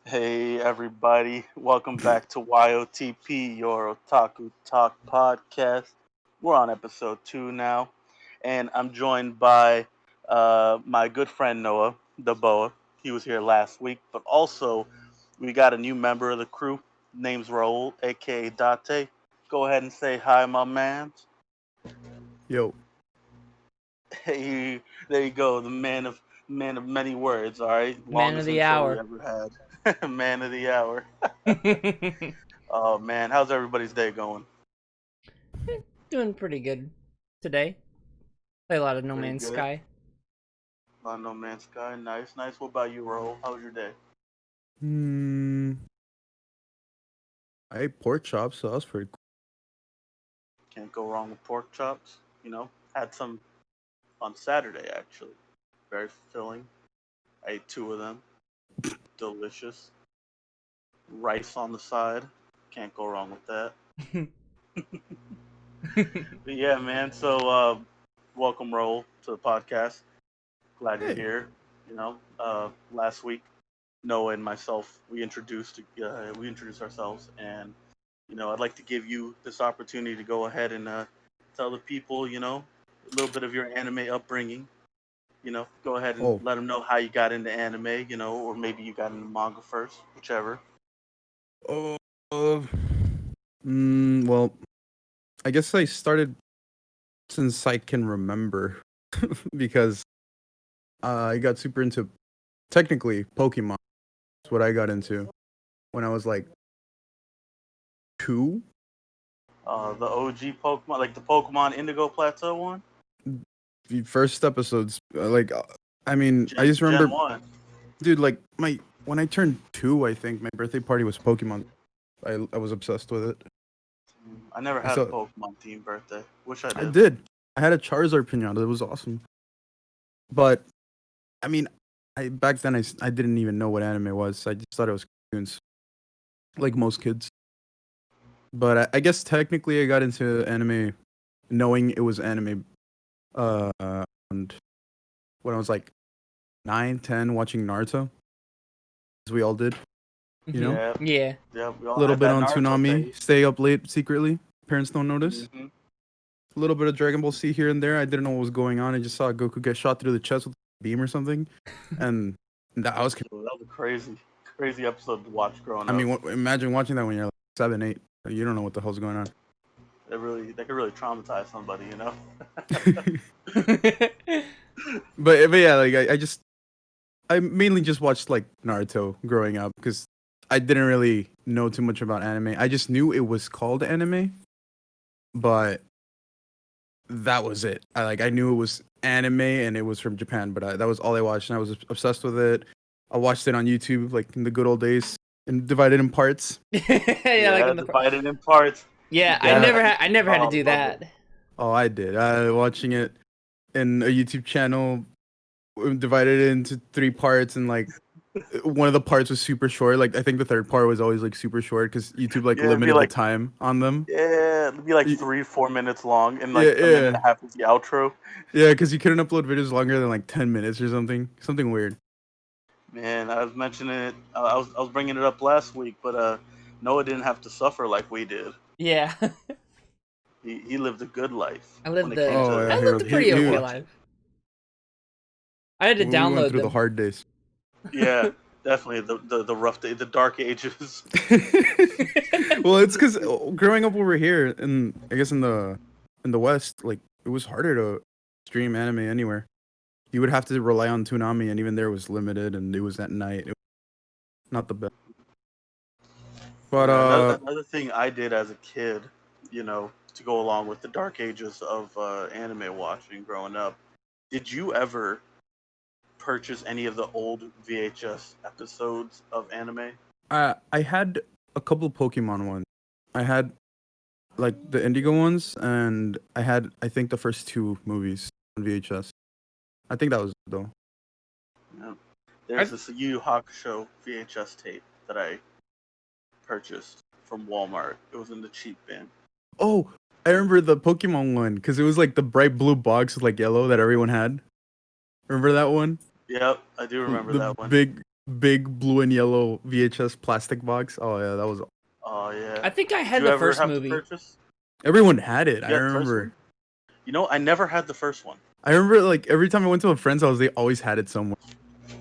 Hey everybody, welcome back to YOTP, your Otaku Talk Podcast. We're on episode 2 now, and I'm joined by my good friend NoahThaBoah. He was here last week, but also we got a new member of the crew, name's Raul, aka Datte. Go ahead and say hi, my man. Yo, Hey, there you go, the man of many words. All right, Man of longest the intro we hour. ever had. Man of the hour. Oh man, how's everybody's day going? Doing pretty good today. Play a lot of No Pretty Man's good. Sky. No Man's Sky, nice. What about you, Ro? How was your day? I ate pork chops, so that was pretty cool. Can't go wrong with pork chops. Had some on Saturday actually. Very fulfilling. I ate 2 of them. Delicious. Rice on the side. Can't go wrong with that. But yeah, man. So, welcome, Ro, to the podcast. Glad you're Hey. here. Last week, Noah and myself, we introduced ourselves, and I'd like to give you this opportunity to go ahead and tell the people, a little bit of your anime upbringing. Go ahead and Oh. let them know how you got into anime, or maybe you got into manga first, whichever. Oh, well, I guess I started since I can remember because I got super into technically Pokemon. That's what I got into when I was like 2. The OG Pokemon, like the Pokemon Indigo Plateau one. The first episodes, I Gen, just remember, Gen 1. dude, like when I turned 2, I think my birthday party was Pokemon. I was obsessed with it. I never had a So- Pokemon themed birthday. Wish I I did. did. I had a Charizard pinata. It was awesome. But I mean, back then I didn't even know what anime was. I just thought it was cartoons, like most kids. But I guess technically I got into anime knowing it was anime. And when I was like 9, 10, watching Naruto, as we all did. You know, Yeah, Yeah. yeah. We all a little had bit that on Naruto Toonami, phase. stay up late secretly. Parents don't notice. Mhm. A little bit of Dragon Ball Z here and there. I didn't know what was going on. I just saw Goku get shot through the chest with a beam or something, and that was. That was a crazy episode to watch growing I up. mean, imagine watching that when you're like 7, 8. You don't know what the hell's going on. They could really traumatize somebody, but yeah, like I mainly just watched like Naruto growing up because I didn't really know too much about anime. I just knew it was called anime, but that was it. I knew it was anime and it was from Japan, but that was all I watched, and I was obsessed with it. I watched it on YouTube like in the good old days and divided in parts. yeah, like in the divided in parts. Yeah, Yeah. I never had Oh, to do love that. Oh, I did. Watching it in a YouTube channel, divided it into 3 parts, and like one of the parts was super short. Like I think the third part was always like super short because YouTube like Yeah, it'd be limited like- the time on them. Yeah, it'd be like Y- 3-4 minutes long, and like Yeah, a minute yeah. and a half is the outro. Yeah, because you couldn't upload videos longer than like 10 minutes or something. Something weird. Man, I was mentioning it. I was bringing it up last week, but Noah didn't have to suffer like we did. Yeah. He lived a good life. I lived when it came Oh, to yeah, I he- lived a pretty he okay was- life. I had to We went download through the them. hard days. Yeah, definitely the rough day, the dark ages. Well, it's because growing up over here, and I guess in the West, like it was harder to stream anime anywhere. You would have to rely on Toonami, and even there was limited, and it was at night. It was not the best. But Another thing I did as a kid, to go along with the dark ages of anime watching growing up. Did you ever purchase any of the old VHS episodes of anime? I had a couple Pokemon ones. I had like the Indigo ones, and I think the first 2 movies on VHS. I think that was it, though. There's this Yu Yu Hakusho VHS tape that I purchased from Walmart. It was in the cheap bin. Oh, I remember the Pokemon one because it was like the bright blue box with like yellow that everyone had. Remember that one? Yep, I do remember the that one. Big big blue and yellow VHS plastic box. Oh yeah, that was. Oh yeah. I think I Did had you the ever first have movie. to purchase? Everyone had it. I You had the first remember. one? You know, I never had the first one. I remember like every time I went to a friend's house, they always had it somewhere,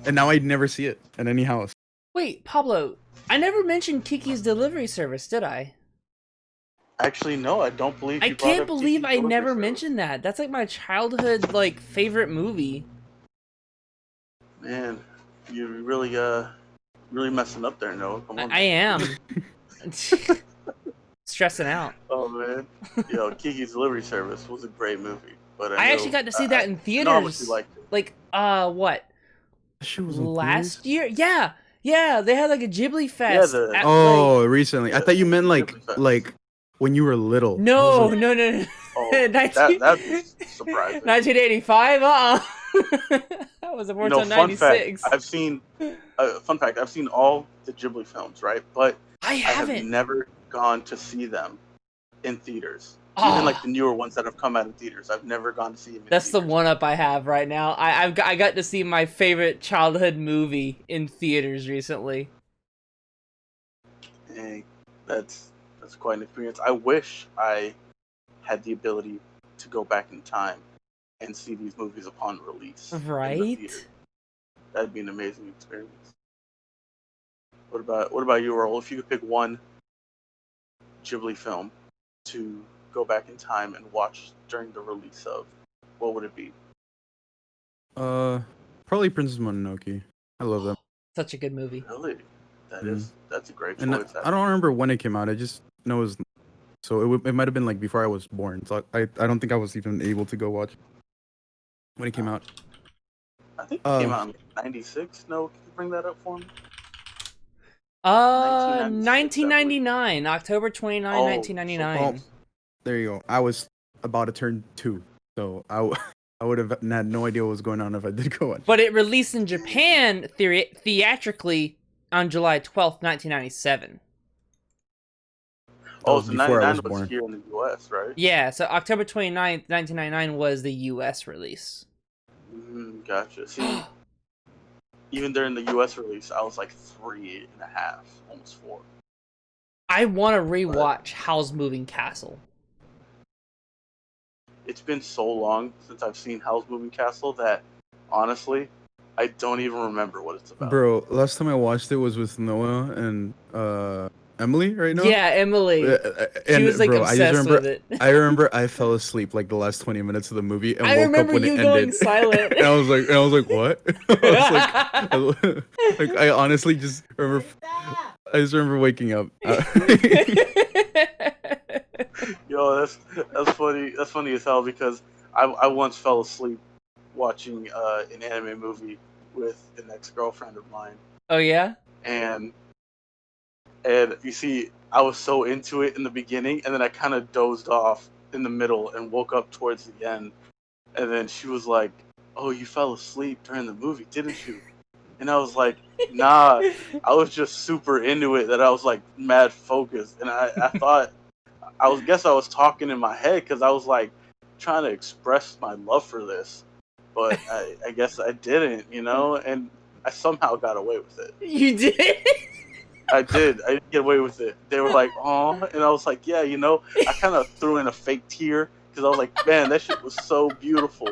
and now I'd never see it at any house. Wait, Pablo, I never mentioned Kiki's delivery service, did I? Actually, no, I don't believe I you brought can't up believe Kiki's I Delivery never Service. mentioned that. That's like my childhood like favorite movie. Man, you're really really messing up there, Noah. Come on. I am. Stressing out. Oh man, Kiki's Delivery Service was a great movie, but I actually got to see that in I know how much theaters. you liked it. Like, what? That shit was in Last theaters? year? Yeah, they had like a Ghibli fest. the- at, Oh, recently. I Yeah, thought you meant Ghibli Fest. like when you were little. no, I was like, no. Oh, 19 that's surprising. 1985. That was a more till Fun fact, 96. I've seen all the Ghibli films, right? But I I have haven't. never gone to see them in theaters. Oh. Even like the newer ones that have come out in theaters, I've never gone to see them in That's the theaters. one up I have right now. I got to see my favorite childhood movie in theaters recently. Dang, that's quite an experience. I wish I had the ability to go back in time and see these movies upon release. in the Right? theater. That'd be an amazing experience. What about you, Raul? If you could pick one Ghibli film to go back in time and watch during the release of, what would it be? probably Princess Mononoke. I love that. Such a good movie. Really? That's a great And choice. I don't remember when it came out. I just know it was. So it might have been like before I was born. So I don't think I was even able to go watch it when it came out. I think it came out in '96. No, can you bring that up for me? 1999, October 29, Oh, 1999. so- There you go. I was about to turn 2, so I would have had no idea what was going on if I did go watch. But it released in Japan theatrically on July 12th, 1997. Oh, was so before I 99 was was born. here in the U.S., right? Yeah, so October 29th, 1999 was the US release. Gotcha. See, even during the U.S. release, I was like 3.5, almost 4. I want to rewatch Howl's Moving Castle. It's been so long since I've seen Howl's Moving Castle that, honestly, I don't even remember what it's about. Bro, last time I watched it was with Noah and Emily, right now. Yeah, Emily. She was like obsessed with it. I remember I fell asleep like the last 20 minutes of the movie and I woke remember up when you it going ended. silent. and I was like, what? I was like, I honestly just remember. I just remember waking up. Yo, that's funny. That's funny as hell because I once fell asleep watching an anime movie with an ex-girlfriend of mine, Oh yeah? and you see, I was so into it in the beginning, and then I kind of dozed off in the middle and woke up towards the end, and then she was like, "Oh, you fell asleep during the movie, didn't you?" And I was like, "Nah, I was just super into it that I was like mad focused, and I thought I was talking in my head because I was like trying to express my love for this, but I guess I didn't, and I somehow got away with it. You did? I did get away with it. They were like, "Aw," and I was like, "Yeah, I kind of threw in a fake tear because I was like, man, that shit was so beautiful,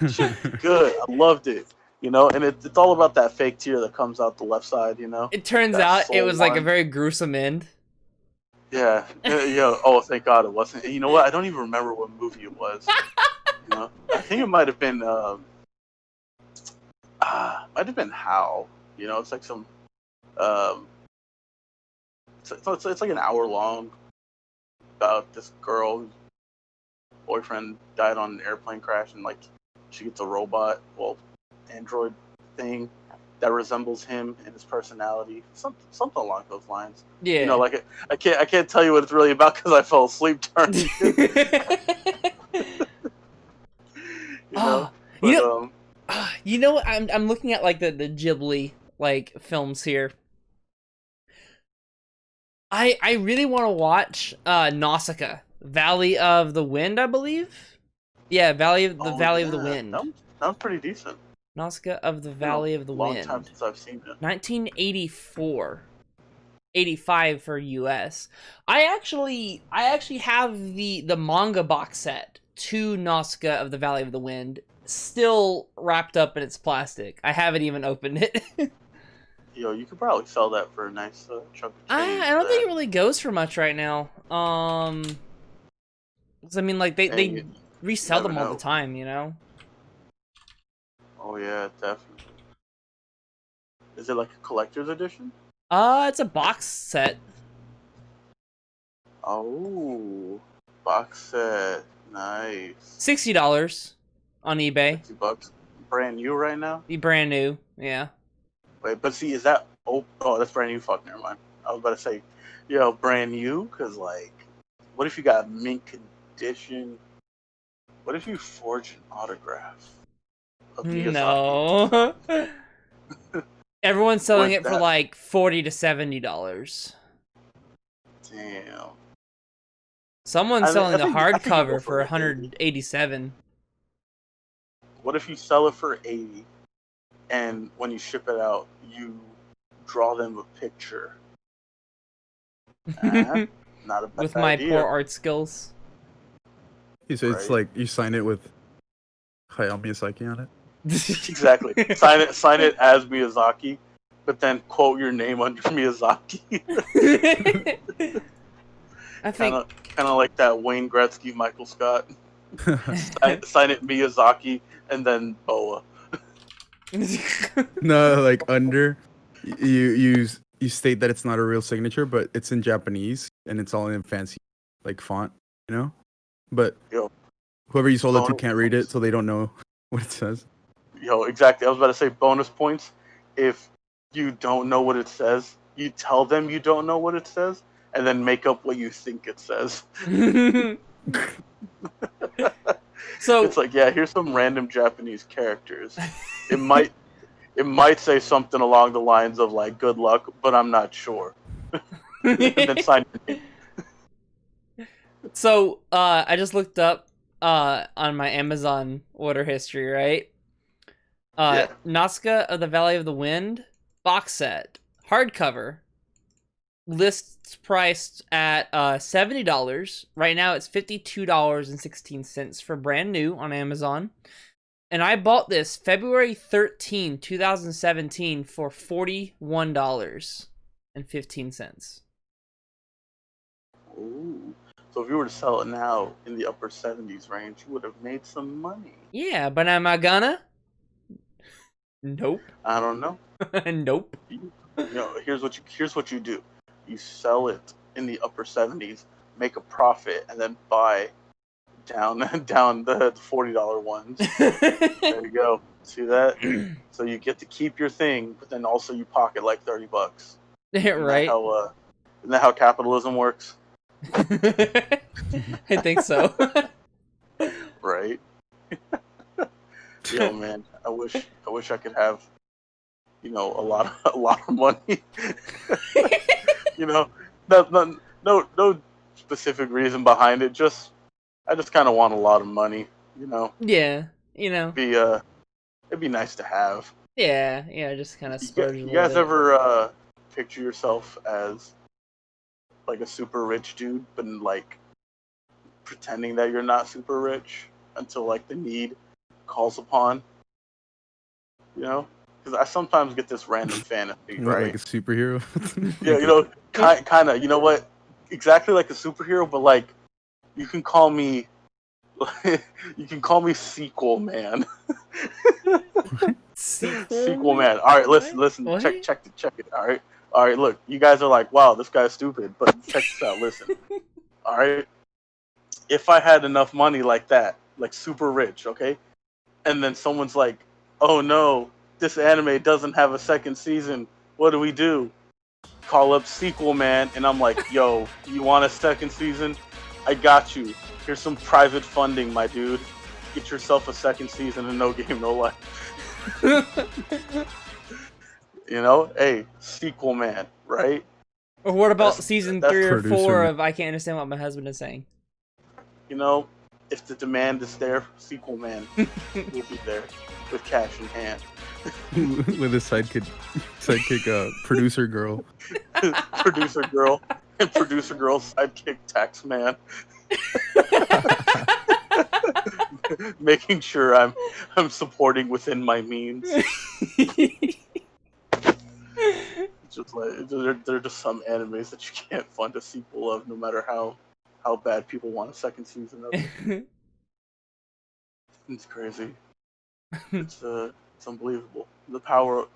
shit was good, I loved it." And it's all about that fake tear that comes out the left side, It turns That out it soul was like a line. very gruesome end. Yeah. Oh, thank God it wasn't. And you know what? I don't even remember what movie it was. I think it might have been How. It's like some it's like an hour long about this girl whose boyfriend died on an airplane crash, and like she gets a robot, android thing that resembles him and his personality, something along those lines. Yeah. Like I can't tell you what it's really about because I fell asleep during it. You know what? I'm looking at like the Ghibli like films here. I really want to watch Nausicaa, Valley of the Wind, I believe. Yeah, Valley of the yeah, Wind. That sounds pretty decent. Nazca of the Been Valley of the long Wind. time since I've seen it. 1984. 85 for US. I actually have the manga box set to Nazca of the Valley of the Wind still wrapped up in its plastic. I haven't even opened it. Yo, you could probably sell that for a nice chunk of change. I don't think it really goes for much right now. 'Cause I mean, like they resell never them all know. the time, you know. Oh yeah, definitely. Is it like a collector's edition? It's a box set. Oh, box set, nice. $60 on eBay. $60, brand new right now. Be brand new, yeah. Wait, but see, is that oh that's brand new? Fuck, never mind. I was about to say, yo, brand new, cause like, what if you got mint condition? What if you forge an autograph of Miyazaki? No. Everyone's selling What it for that- like $40 to $70. Damn. Someone's I mean, selling I the think you go hardcover for for like 80. 187. What if you sell it for 80, and when you ship it out, you draw them a picture? Not a bad With my idea. poor art skills. So it's Right. like you sign it with Hayao Miyazaki on it. Exactly. Sign it as Miyazaki, but then quote your name under Miyazaki. I think kind of like that Wayne Gretzky, Michael Scott. Sign it Miyazaki and then Boa. No, like under you state that it's not a real signature, but it's in Japanese and it's all in fancy like font, you know. But Yo. whoever you sold it to Bonus can't read it, points. so they don't know what it says. Yo, exactly. I was about to say bonus points. If you don't know what it says, you tell them you don't know what it says, and then make up what you think it says. So It's like, yeah, here's some random Japanese characters. It might say something along the lines of like "good luck," but I'm not sure. And then sign your name. So, I just looked up on my Amazon order history, right? Yeah. Nazca of the Valley of the Wind box set, hardcover, lists priced at $70. Right now it's $52.16 for brand new on Amazon. And I bought this February 13, 2017 for $41.15. Ooh. So if you were to sell it now in the upper 70s range, you would have made some money. Yeah, but am I gonna? Nope. I don't know. Nope. You know, here's what you do. You sell it in the upper 70s, make a profit, and then buy down the $40 ones. There you go. See that? So you get to keep your thing, but then also you pocket like $30. Right. Isn't that how capitalism works? I think so. Right? Yo, man, I wish I could have, a lot of money. No specific reason behind it. I just kind of want a lot of money. Yeah, It'd be nice to have. Yeah, just kind of splurge. You guys ever picture yourself as like a super rich dude, but like pretending that you're not super rich until like the need calls upon? Because I sometimes get this random fantasy, What, right? like a superhero. Yeah, kind of. You know what? Exactly like a superhero, but like you can call me Sequel Man. Sequel Man. All right, listen. What? Check it. All right. Look, you guys are like, wow, this guy's stupid, but check this out. Listen. All right. If I had enough money like that, like super rich, okay, and then someone's like, oh no, this anime doesn't have a second season. What do we do? Call up Sequel Man, and I'm like, yo, you want a second season? I got you. Here's some private funding, my dude. Get yourself a second season of No Game No Life. Hey, Sequel Man, right? Or what about That's- season that's 3 or producer 4 man. of I Can't Understand What My Husband Is Saying? if the demand is there, Sequel Man will be there with cash in hand. With a sidekick, producer girl. Producer girl and producer girl sidekick tax man. Making sure I'm supporting within my means. Just like there are just some animes that you can't fund a sequel of, no matter how bad people want a second season of it. It's crazy. It's unbelievable. The power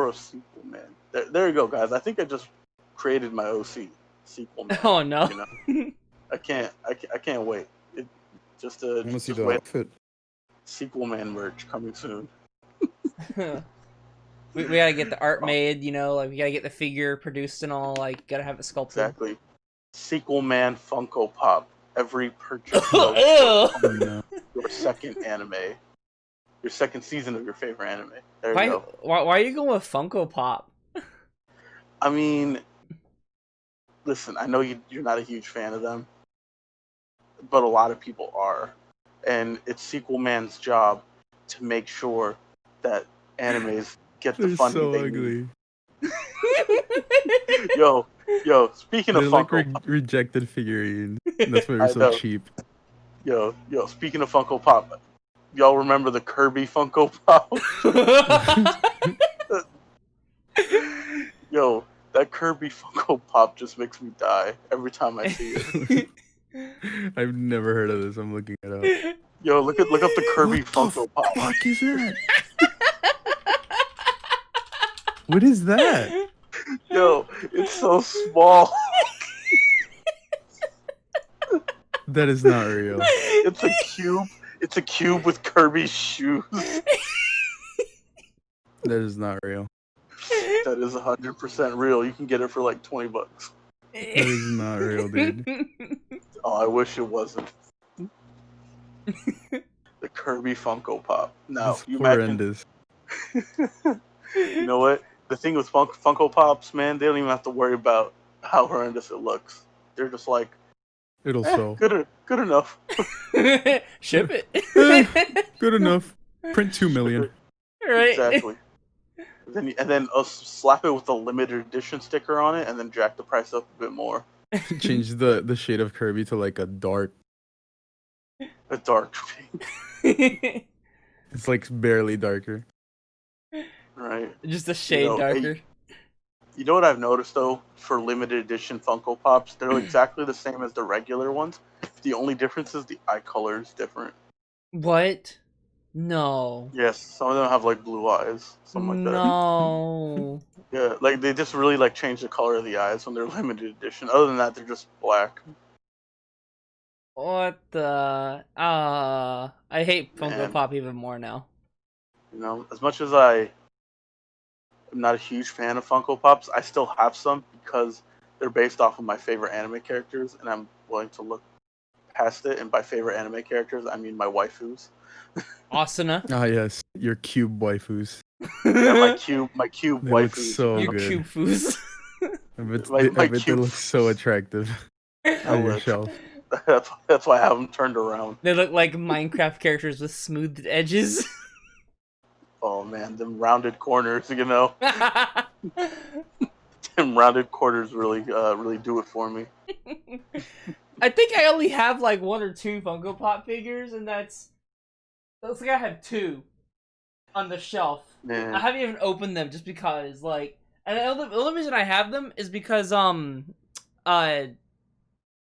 of sequel man. There you go, guys. I think I just created my OC sequel man. Oh no! You know? I can't wait. Just I want to see the wait. outfit. Sequel man merch coming soon. we gotta get the art made, you know, like we gotta get the figure produced and all, like gotta have it sculpted. Exactly. Sequel man Funko Pop. Every purchase Ew. your second anime. Your second season of your favorite anime. There Why, you go. why are you going with Funko Pop? I mean, listen, I know you're not a huge fan of them, but a lot of people are. And it's Sequel Man's job to make sure that animes get the They're funding so they ugly. need. Yo, speaking of They're like Funko rejected figurines. That's why I they're so know. cheap. Yo, speaking of Funko Pop, y'all remember the Kirby Funko Pop? Yo, that Kirby Funko Pop just makes me die every time I see it. I've never heard of this. I'm looking it up. Yo, look up the Kirby Funko Pop. What the fuck is that? What is that? Yo, it's so small. That is not real. It's a cube. It's a cube with Kirby's shoes. That is not real. That is 100% real. You can get it for like $20. That is not real, dude. Oh, I wish it wasn't. The Kirby Funko Pop. Now, That's you imagine. horrendous. You know what? The thing with Funko Pops, man, they don't even have to worry about how horrendous it looks. They're just like, It'll sell. good enough. Ship it. Good enough. Print 2 million. Right. Exactly. And then slap it with a limited edition sticker on it, and then jack the price up a bit more. Change the shade of Kirby to like a dark. A dark pink, It's like barely darker. right? Just a shade darker. You know what I've noticed though, for limited edition Funko Pops, they're exactly the same as the regular ones. The only difference is the eye color is different. What? No. Yes, some of them have like blue eyes, something like that. No. Yeah, like they just really like change the color of the eyes when they're limited edition. Other than that, they're just black. What the? I hate Funko Man. Pop even more now. You know, as much as I'm not a huge fan of Funko Pops, I still have some because they're based off of my favorite anime characters, and I'm willing to look past it. And by favorite anime characters, I mean my waifus. Asuna. Ah, yes. Your cube waifus. Yeah, my cube They look waifus. so You good. cube foos. I bet, My I bet they cube- look so attractive on your look. shelf. That's why I have them turned around. They look like Minecraft characters with smoothed edges. Oh man, them rounded corners, you know. Them rounded corners really do it for me. I think I only have like 1 or 2 Funko Pop figures, and that's looks like I have 2 on the shelf. Man. I haven't even opened them just because, like, and the only reason I have them is because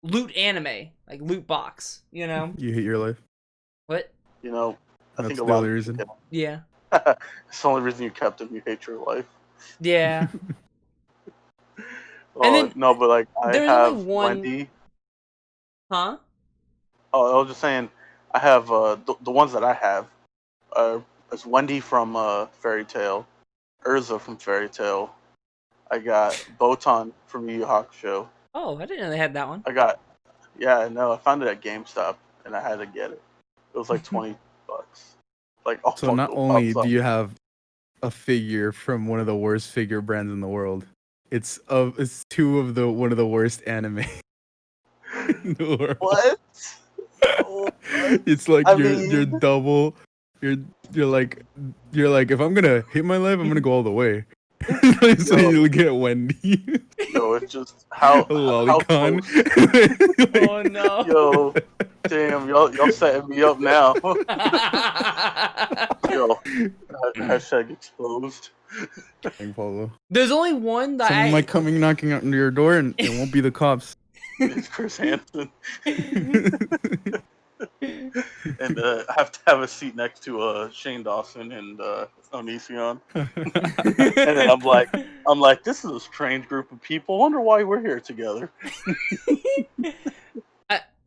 loot anime, like loot box, you know. You hate your life. What? You know, I That's think the a lot only of reason. people Yeah. it's the only reason you kept them. You hate your life. Yeah. Oh, then no, but like I there's have only one- Wendy. Huh? Oh, I was just saying, I have the ones that I have. It's Wendy from Fairy Tail, Urza from Fairy Tail. I got Botan from Yu Yu Hakusho. Oh, I didn't know they had that one. I found it at GameStop and I had to get it. It was like $20. Like all So not Funko only Pops do you have a figure from one of the worst figure brands in the world, it's 2 of one of the worst anime in the world. What? Oh, It's like I you're mean- double. You're like if I'm gonna hit my life, I'm gonna go all the way. So Yo. you get Wendy, Yo, it's just how lolicon. close. Oh no. Yo, damn, y'all setting me up now. Yo, hashtag exposed. Dang, Pablo. There's only one that Someone might coming knocking on your door, and it won't be the cops. It's Chris Hansen. And I have to have a seat next to Shane Dawson and Onision. And then I'm like, this is a strange group of people. Wonder why we're here together.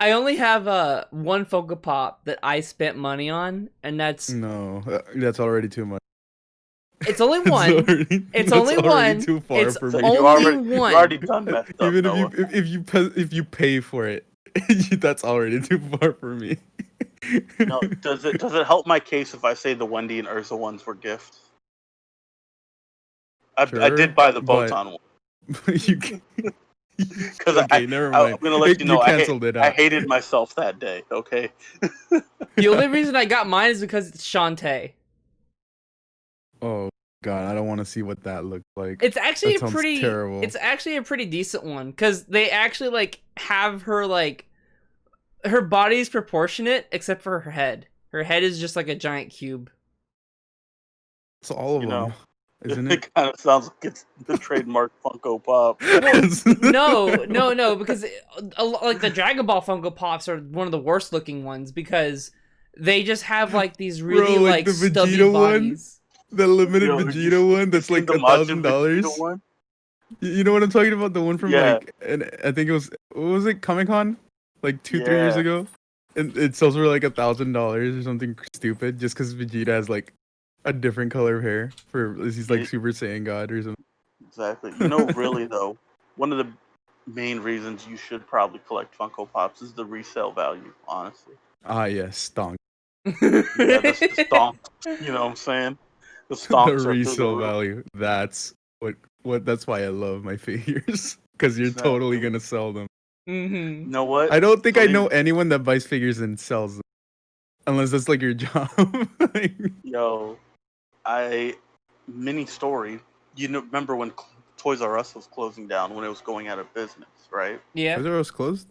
I only have one Funko Pop that I spent money on, and that's No, that's already too much. it's only one. It's only one. Too far It's for So me. only you one. already done messed up. Even Noah. if you pay for it, that's already too far for me. No, does it help my case if I say the Wendy and Ursa ones were gifts? I did buy the but- Botan one. You can, Because okay, never I'm mind. gonna let you know canceled it out. I hated myself that day. Okay. The only reason I got mine is because it's Shantae. Oh god, I don't want to see what that looked like. It's actually That sounds terrible. It's actually a pretty decent one because they actually like have her like her body's proportionate except for her head. Her head is just like a giant cube. It's all of You them, know, isn't it? It kind of sounds like it's the trademark Funko Pop. No, because like the Dragon Ball Funko Pops are one of the worst looking ones because they just have like these really Bro, like like the stubby Vegeta one? bodies. The limited Yo, Vegeta one that's like The Majin $1,000. Vegeta one? You know what I'm talking about? The one from Yeah. like, and I think it was, what was it, Comic Con, like 2-3 years Yeah. ago, and it sells for like $1,000 or something stupid, just because Vegeta has like a different color of hair for he's like Yeah. Super Saiyan God or something. Exactly. You know, really though, one of the main reasons you should probably collect Funko Pops is the resale value. Honestly, Ah yes, stonk. yeah, that's the stonk. You know what I'm saying? The stonks The are through resale roof. value. That's what. That's why I love my figures, because you're Exactly. totally gonna sell them. Mm-hmm. You know what? I don't think So I maybe- know anyone that buys figures and sells them, unless that's like your job. Like, Yo, mini story. You know, remember when Toys R Us was closing down when it was going out of business, right? Yeah. Toys R Us closed.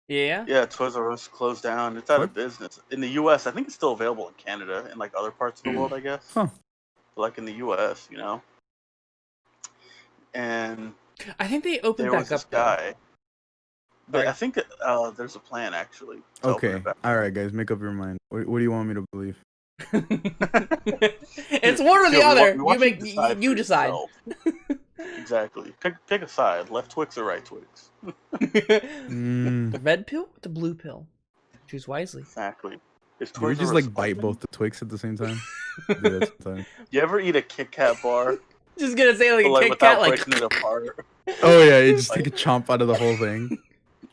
Yeah. Yeah, Toys R Us closed down. It's out of What? business in the U.S. I think it's still available in Canada and like other parts of the world, I guess. Huh. But, like in the U.S., you know. And I think they opened there was back this up. though. guy. But Sorry. I think there's a plan actually. to open Okay. it back. All right, guys, make up your mind. What do you want me to believe? It's one or the Yo, we other. want You make to you for decide. yourself. Exactly. Pick a side, left Twix or right Twix. Mm, Red pill, the blue pill. Choose wisely. Exactly. Is do we Toys R just Us like bite open? both the Twix at the same time? Do that sometime. You ever eat a Kit Kat bar, Just gonna say like but, a like Kit without Kat, like breaking it apart? Oh yeah, you just take a chomp out of the whole thing.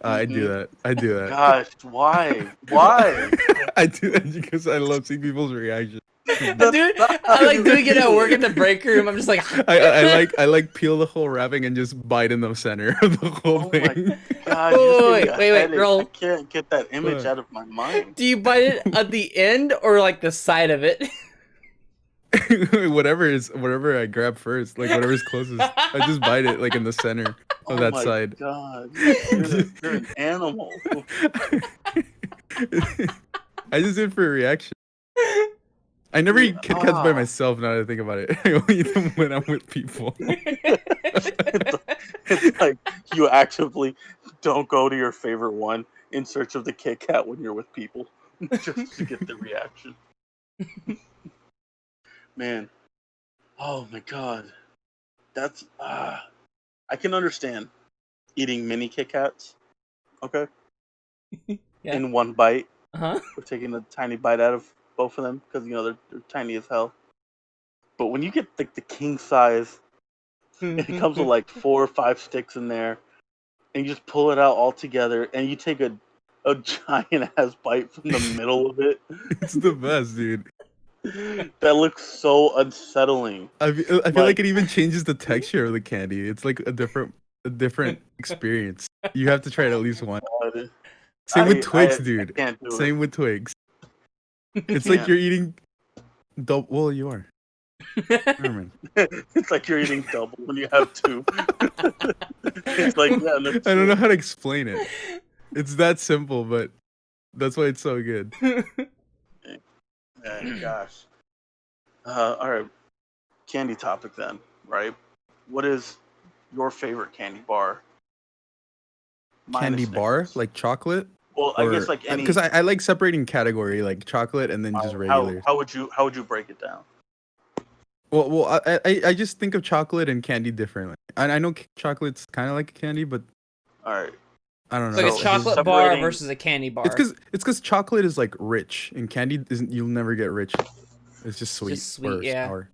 I do Mhm. that. I do that. Gosh, why? Why? I do that because I love seeing people's reaction. dude. I like doing it at work in the break room. I'm just like I like peel the whole wrapping and just bite in the center of the whole Oh my thing. God, Wait, you just gave me a wait, headache. roll. I can't get that image What? out of my mind. Do you bite it at the end or like the side of it? Whatever I grab first, like whatever's closest, I just bite it like in the center of that my side. God, you're an animal. I just do it for a reaction. I never eat Kit Kats by myself. Now that I think about it, I only eat them when I'm with people. It's like you actively don't go to your favorite one in search of the Kit Kat when you're with people, just to get the reaction. Man, oh my God, that's I can understand eating mini Kit Kats, okay, Yeah. in one bite. Huh? We're taking a tiny bite out of both of them because they're tiny as hell. But when you get like the king size, it comes with like 4 or 5 sticks in there, and you just pull it out all together, and you take a giant ass bite from the middle of it. It's the best, dude. That looks so unsettling. I feel like it even changes the texture of the candy. It's like a different experience. You have to try it at least once. God. Same with Twigs, I dude. can't do Same with Twigs. It's Yeah. like you're eating. Well, you are. Never mind. It's like you're eating double when you have two. It's like, yeah, no I don't know shit. how to explain it. It's that simple, but that's why it's so good. Man, gosh. All right, candy topic then, right? What is your favorite candy bar? Mine is Candy bar, Snickers. like chocolate, Well, I guess like any. because I like separating category, like chocolate and then just regular. how would you break it down? Well, I just think of chocolate and candy differently. I know chocolate's kind of like a candy, but All right. I don't know. Like a So, chocolate bar separating- versus a candy bar. It's because chocolate is like rich and candy isn't. You'll never get rich. It's just sweet. Just sweet, or yeah. sour.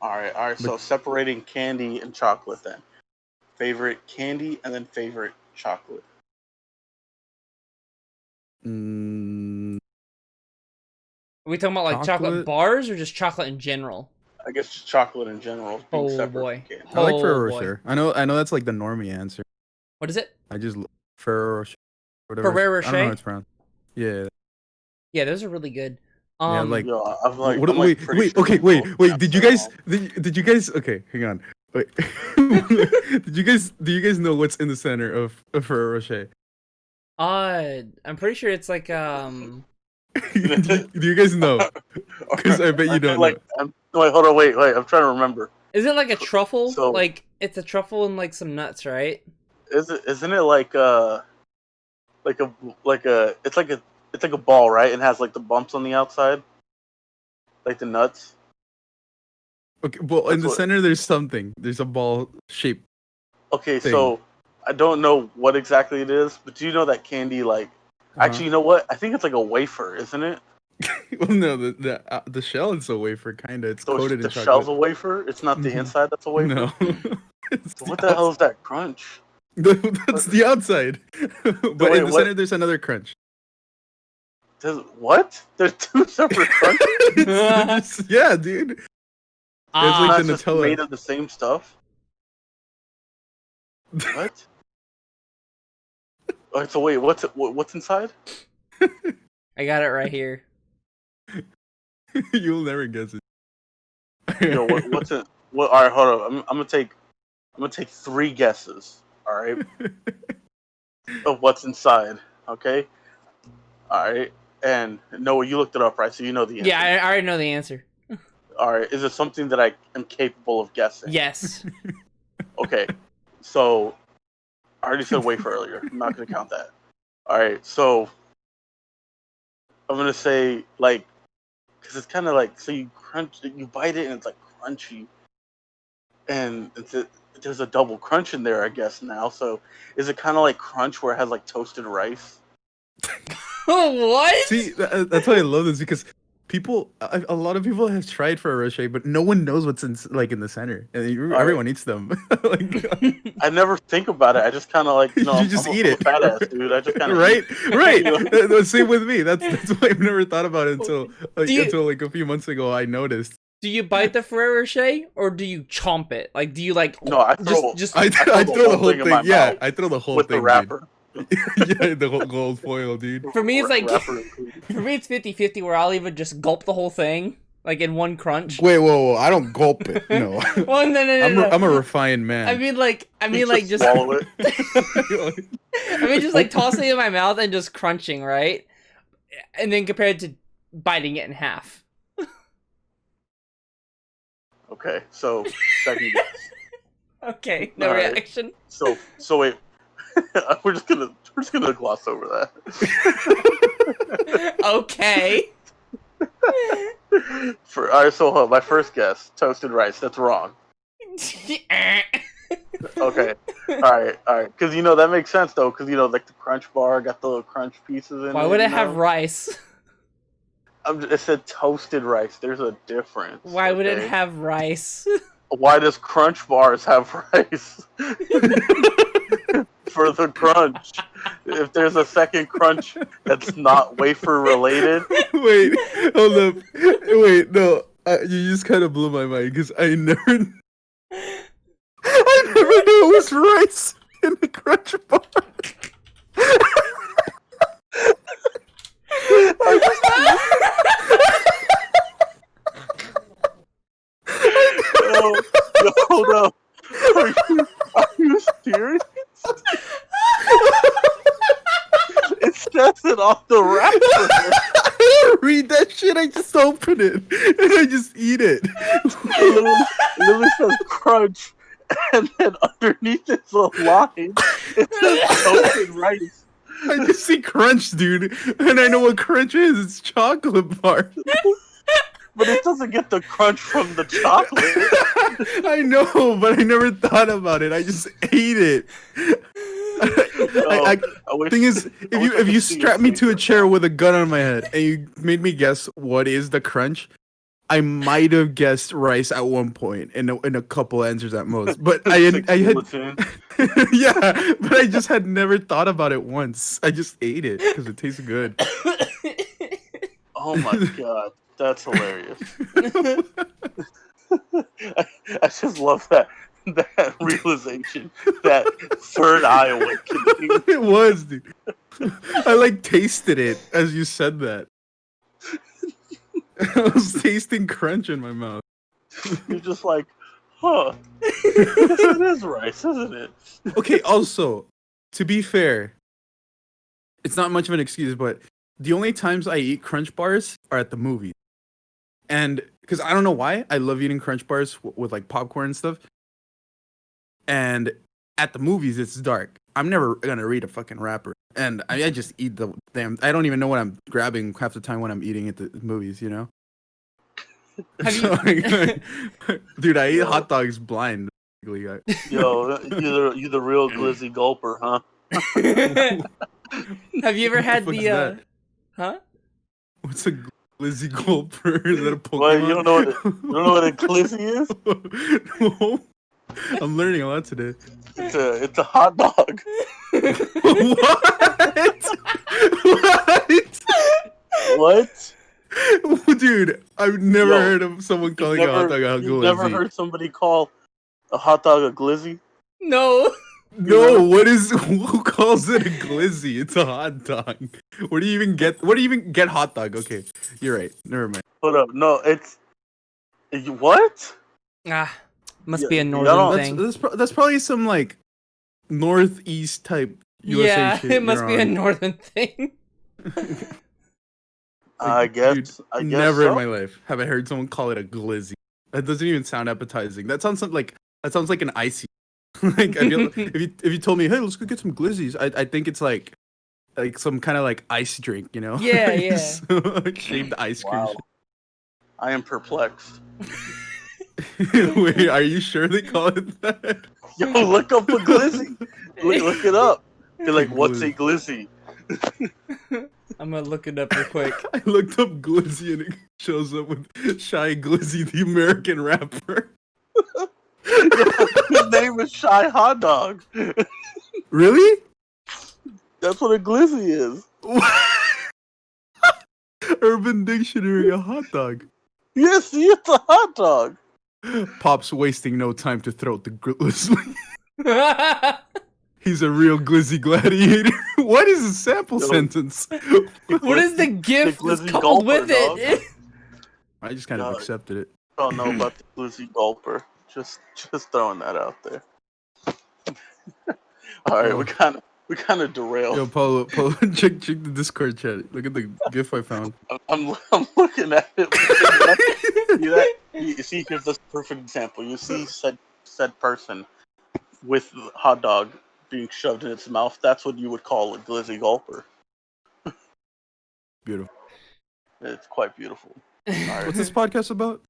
All right. So separating candy and chocolate then. Favorite candy and then favorite chocolate. Mm, Are we talking about like chocolate chocolate? bars or just chocolate in general? I guess just chocolate in general. Being Oh, separate boy. from candy. I like Oh, Ferrero boy. Rocher. I know that's like the normie answer. What is it? I just Ferrero Rocher. Whatever. Ferrero I don't know Rocher? how it's pronounced. Yeah. Yeah, those are really good. Yeah, like- Yo, I'm like, What- I'm like wait, pretty wait, sure okay, we both wait. pronounced Did you that guys? wrong. Did you guys? Okay, hang on. Wait. Do you guys know what's in the center of Ferrero Rocher? I'm pretty sure it's like do you guys know? Because I bet you don't Like, wait, hold on, wait. I'm trying to remember. is it like a truffle? So- like it's a truffle and like some nuts, right? Isn't it like a it's like a ball, right? And has like the bumps on the outside, like the nuts. Okay, well, in That's the what- center there's something. There's a ball shape. Okay, Thing. so I don't know what exactly it is, but do you know that candy? Like, actually, you know what? I think it's like a wafer, isn't it? Well, no, the shell is a wafer, kinda. It's So coated the in chocolate. shell's a wafer. It's not the Mhm. inside that's a wafer. No. It's So what the hell is that crunch? That's the outside. But wait, in the what- center there's another crunch. What? There's two separate crunches. Yeah, dude. It's Ah, like Not the just Nutella. made of the same stuff. What? Alright, so wait, what's inside? I got it right here. You'll never guess it. Yo, what's it? What? All right, hold on. I'm gonna take three guesses. All right, of what's inside. Okay. All right, and Noah, you looked it up, right? So you know the answer. Yeah, I already know the answer. All right. Is it something that I am capable of guessing? Yes. Okay. So I already said wafer earlier. I'm not gonna count that. All right. So I'm gonna say like, because it's kind of like, so you bite it and it's like crunchy, and there's a double crunch in there, I guess now. So is it kind of like crunch where it has like toasted rice? What? See, that's why I love this, because a lot of people have tried Ferrero Rocher, but no one knows what's in the center, and right. everyone eats them. Like, I never think about it. I just kind of like, You I'm just a- eat I'm a it. fat ass dude. I just kind of right. Same with me. That's why I've never thought about it until like a few months ago. I noticed. Do you bite the Ferrero Rocher or do you chomp it? Like, do you like No, I throw just I throw throw the the whole whole thing in my thing. Yeah, mouth I throw the whole with thing. the wrapper? Dude. Yeah, the whole gold foil, dude. For me, it's like- Wrapper included. For me, it's 50-50 where I'll even just gulp the whole thing, like in one crunch. Wait, whoa! I don't gulp it. No, Well, no. I'm a refined man. I mean, like Just just swallow it. I mean, just like tossing it in my mouth and just crunching, right? And then compared to biting it in half. Okay, so second guess. Okay, no All right. reaction. So wait, we're just gonna gloss over that. Okay. All right, so hold on, my first guess, toasted rice. That's wrong. Okay, all right, because that makes sense though, because like the Crunch bar got the little crunch pieces in it. Why would it you have know? rice? It said toasted rice. There's a difference. Why would it okay? have rice? Why does Crunch bars have rice? For the crunch. If there's a second crunch that's not wafer related, Wait, hold up. Wait, no. You just kind of blew my mind, because I never knew it was rice in the Crunch bar. Yo, hold up. Are you serious? It says it off the wrapper. I don't read that shit. I just open it and I just eat it. It literally says crunch, and then underneath it's a line. It says toasted rice. I just see crunch, dude, and I know what crunch is. It's chocolate bar. But it doesn't get the crunch from the chocolate. I know, but I never thought about it. I just ate it. I Thing is, if you strap me to a chair with a gun on my head and you made me guess what is the crunch, I might have guessed rice at one point in a couple answers at most. But I had yeah, but I just had never thought about it once. I just ate it because it tastes good. Oh my god, that's hilarious. I just love that realization, that third eye awakening. It was, dude. I like tasted it as you said that. I was tasting crunch in my mouth. You're just like, huh? It is rice, isn't it? Okay, also, to be fair, it's not much of an excuse, but the only times I eat crunch bars are at the movies. And because I don't know why, I love eating crunch bars with like popcorn and stuff. And at the movies, it's dark. I'm never gonna read a fucking wrapper. And I just eat the damn. I don't even know what I'm grabbing half the time when I'm eating at the movies, you know? Dude, I eat hot dogs blind. Yo, you're the real glizzy gulper, huh? Have you ever had the huh? What's a glizzy gulper? Is that a Pokemon? What, you don't know what a glizzy is? No. I'm learning a lot today. It's a hot dog. What? Dude, I've never heard of someone calling a hot dog a glizzy. You've never heard somebody call a hot dog a glizzy? No. No, who calls it a glizzy? It's a hot dog. Where do you even get hot dog? Okay, you're right. Never mind. Hold up. No, it's what? Must be a northern thing. That's probably some like northeast type USA shit. It must be a northern thing. I guess. Never so. in my life have I heard someone call it a glizzy. That doesn't even sound appetizing. That sounds like an icy. Like I feel, if you told me, hey, let's go get some glizzies, I think it's like some kind of like ice drink, you know? Yeah, yeah. Like shaved ice cream. Wow. I am perplexed. Wait, are you sure they call it that? Yo, look up a glizzy. Look it up. You're like, what's a glizzy? I'm gonna look it up real quick. I looked up glizzy and it shows up with Shy Glizzy, the American rapper. His name is Shy Hot Dog. Really? That's what a glizzy is. Urban Dictionary, a hot dog. Yes, it's a hot dog. Pop's wasting no time to throat the glizzy. He's a real glizzy gladiator. What is a sample sentence? What is the gift that's coupled with it? I just kind of accepted it. I don't know about the glizzy gulper. Just throwing that out there. All right, we kind of derailed. Yo, Pablo, check the Discord chat. Look at the GIF I found. I'm looking at it. You see, here's the perfect example. You see said person with hot dog being shoved in its mouth. That's what you would call a glizzy gulper. Beautiful. It's quite beautiful. Right. What's this podcast about?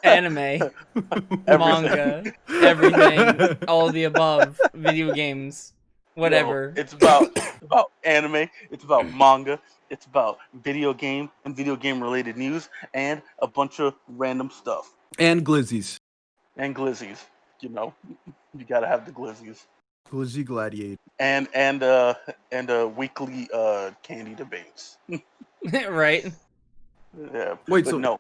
Anime, manga, everything, all of the above, video games, whatever. No, it's about anime, it's about manga, it's about video game and video game related news, and a bunch of random stuff. And glizzies. And glizzies. You know, you gotta have the glizzies. Glizzy gladiator. And weekly candy debates. Right. Yeah. Wait, but so no.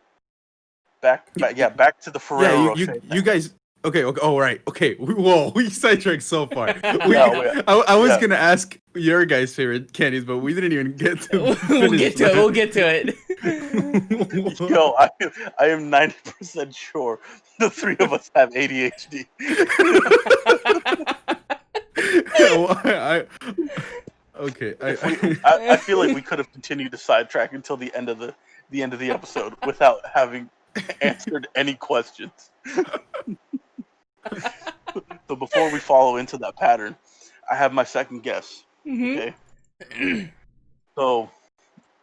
Back to the Ferrero Rocher. You guys Okay. Oh, right. Okay. Whoa, we sidetracked so far. Yeah, I was yeah. gonna ask your guys' favorite candies, but we didn't even get to. We'll finish get to it. that. We'll get to it. Yo, I am 90% sure the three of us have ADHD. Okay. I feel like we could have continued to sidetrack until the end of the episode without having answered any questions. So before we follow into that pattern, I have my second guess. Mhm. Okay. So,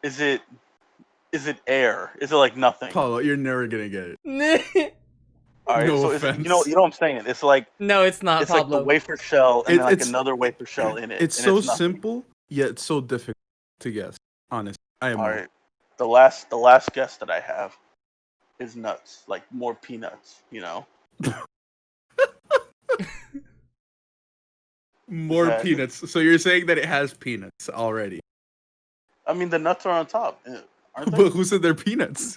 is it air? Is it like nothing? Paulo, you're never gonna get it. All right. No So offense. you know what I'm saying? It's like No, it's not, it's like Pablo. the wafer shell and then like It's- another wafer shell in it. It's and so it's nothing. simple, yet it's so difficult to guess. Honestly, I am. All right. The last guess that I have is nuts, like more peanuts. You know. More that- peanuts. So you're saying that it has peanuts already? I mean, the nuts are on top, aren't they? But who said they're peanuts?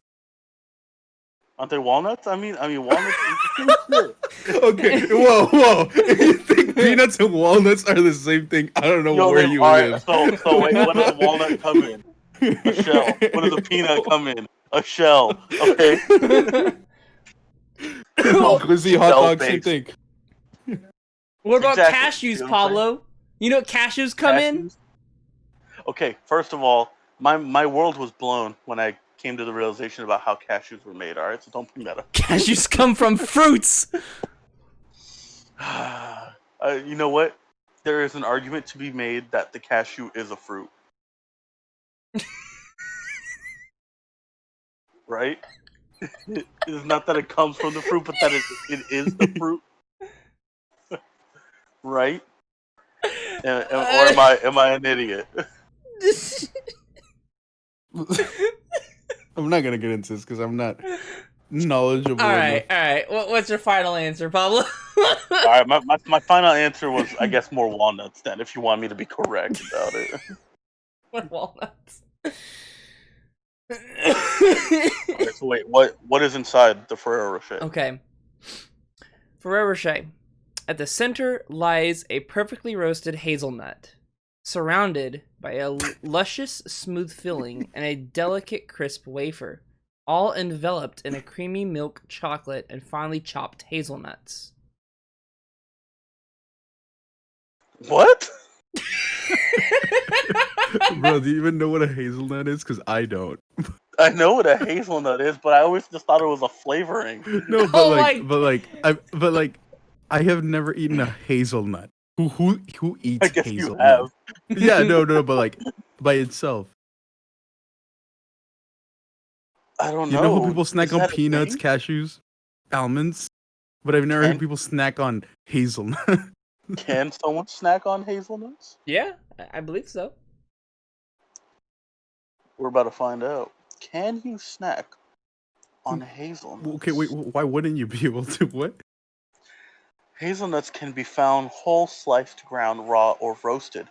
Aren't they walnuts? I mean walnuts. Okay, whoa. If you think peanuts and walnuts are the same thing, I don't know where you live. So wait, when does a walnut come in? A shell. When does a peanut come in? A shell. Okay. Glizzy hot dog, same Shell-based. thing. What about Exactly. You cashews, know what I'm saying? Pablo? You know what cashews come in? Cashews? Okay, first of all, my world was blown when I came to the realization about how cashews were made. All right, so don't bring that up. Cashews come from fruits. You know what? There is an argument to be made that the cashew is a fruit. Right? It's not that it comes from the fruit, but that it is the fruit. Right? Or am I an idiot? I'm not gonna get into this because I'm not knowledgeable All enough. right. What's your final answer, Pablo? All right, my final answer was, I guess, more walnuts. Then, if you want me to be correct about it. What walnuts? Okay, so wait, what is inside the Ferrero Rocher? Okay. Ferrero Rocher. At the center lies a perfectly roasted hazelnut, surrounded by a luscious, smooth filling and a delicate, crisp wafer, all enveloped in a creamy milk chocolate and finely chopped hazelnuts. What? Bro, do you even know what a hazelnut is? Because I don't. I know what a hazelnut is, but I always just thought it was a flavoring. No, but Oh I have never eaten a hazelnut. Who eats I guess you hazelnut? have. Yeah, no, but like by itself. I don't You know. know how people snack Is on that a peanuts, thing? cashews, almonds? But I've never heard people snack on hazelnut. Can someone snack on hazelnuts? Yeah, I believe so. We're about to find out. Can you snack on hazelnuts? Okay, wait, why wouldn't you be able to? What? Hazelnuts can be found whole, sliced, ground, raw, or roasted.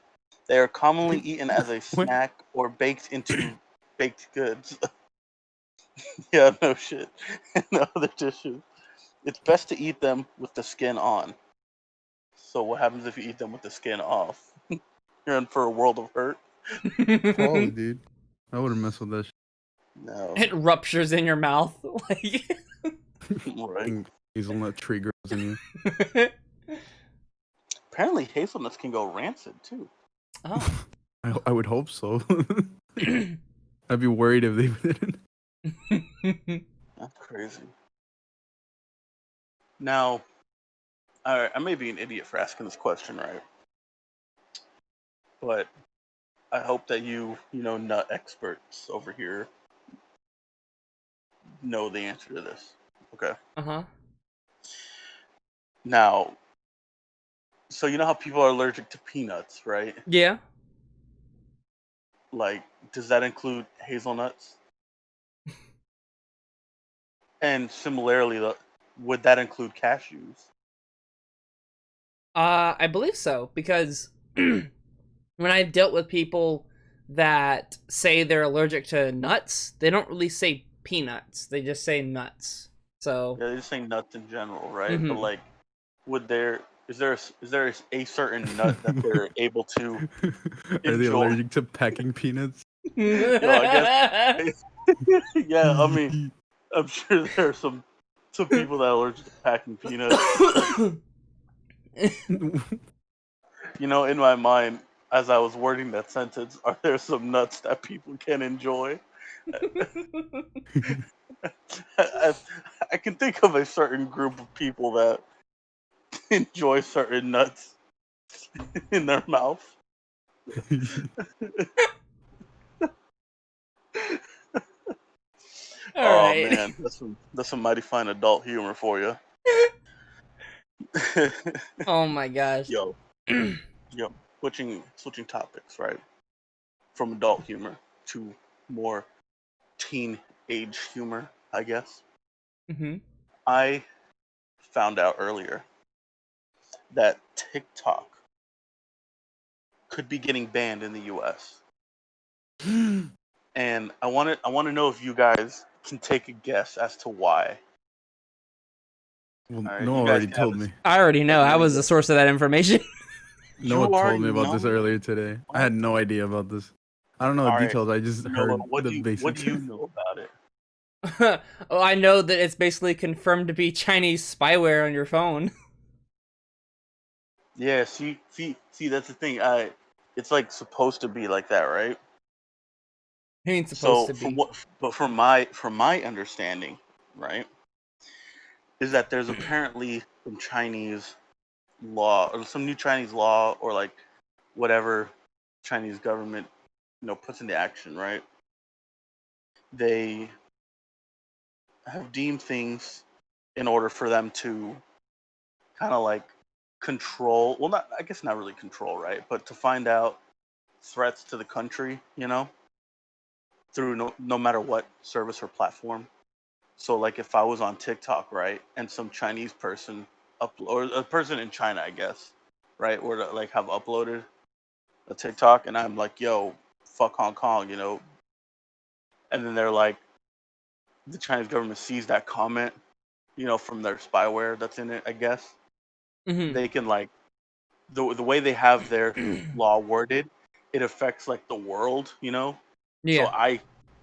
They are commonly eaten as a What? snack or baked into baked goods. Yeah, no shit. No other dishes. It's best to eat them with the skin on. So what happens if you eat them with the skin off? You're in for a world of hurt. Probably, dude. I wouldn't mess with that shit. No. It ruptures in your mouth. Like Right. Fucking hazelnut tree grows in you. Apparently hazelnuts can go rancid too. Oh. I would hope so. I'd be worried if they didn't. That's crazy. Now, I may be an idiot for asking this question, right? But I hope that you nut experts over here know the answer to this. Okay. Uh-huh. Now, so you know how people are allergic to peanuts, right? Yeah. Like, does that include hazelnuts? And similarly, would that include cashews? I believe so, because when I've dealt with people that say they're allergic to nuts, they don't really say peanuts. They just say nuts. So Yeah, they're just saying nuts in general, right? But mhm. like, is there a certain nut that they're able to Are they enjoy? allergic to packing peanuts? Yo, I guess. Yeah, I mean, I'm sure there are some people that are allergic to packing peanuts. In my mind, as I was wording that sentence, are there some nuts that people can enjoy? I, I can think of a certain group of people that enjoy certain nuts in their mouth. All Oh right. man, that's some mighty fine adult humor for you. Oh my gosh. Yo, yo, switching topics, right? From adult humor to more teen age humor, I guess. hmm I found out earlier that TikTok could be getting banned in the US. And I want to know if you guys can take a guess as to why. Well, All right, Noah you guys already can have told me. I already know. as I many was the guesses. source of that information. Noah You told already me about this know. earlier today. I What? had no idea about this. I don't know the All right, details. I just Noah, heard what the do basics. you know about it? Oh, I know that it's basically confirmed to be Chinese spyware on your phone. Yeah, see, that's the thing. It's like supposed to be like that, right? I mean, supposed So to be. from my understanding, right, is that there's apparently some Chinese law or some new Chinese law or like whatever Chinese government puts into action, right? They have deemed things in order for them to kind of like control. Well, not I guess not really control, right? But to find out threats to the country, through no matter what service or platform. So like if I was on TikTok, right, and some Chinese person or a person in China, I guess, right, were to like have uploaded a TikTok, and I'm like, yo, fuck Hong Kong, and then they're like, the Chinese government sees that comment, from their spyware that's in it, I guess, hmm they can like the way they have their law worded, it affects like the world. So Yeah. I,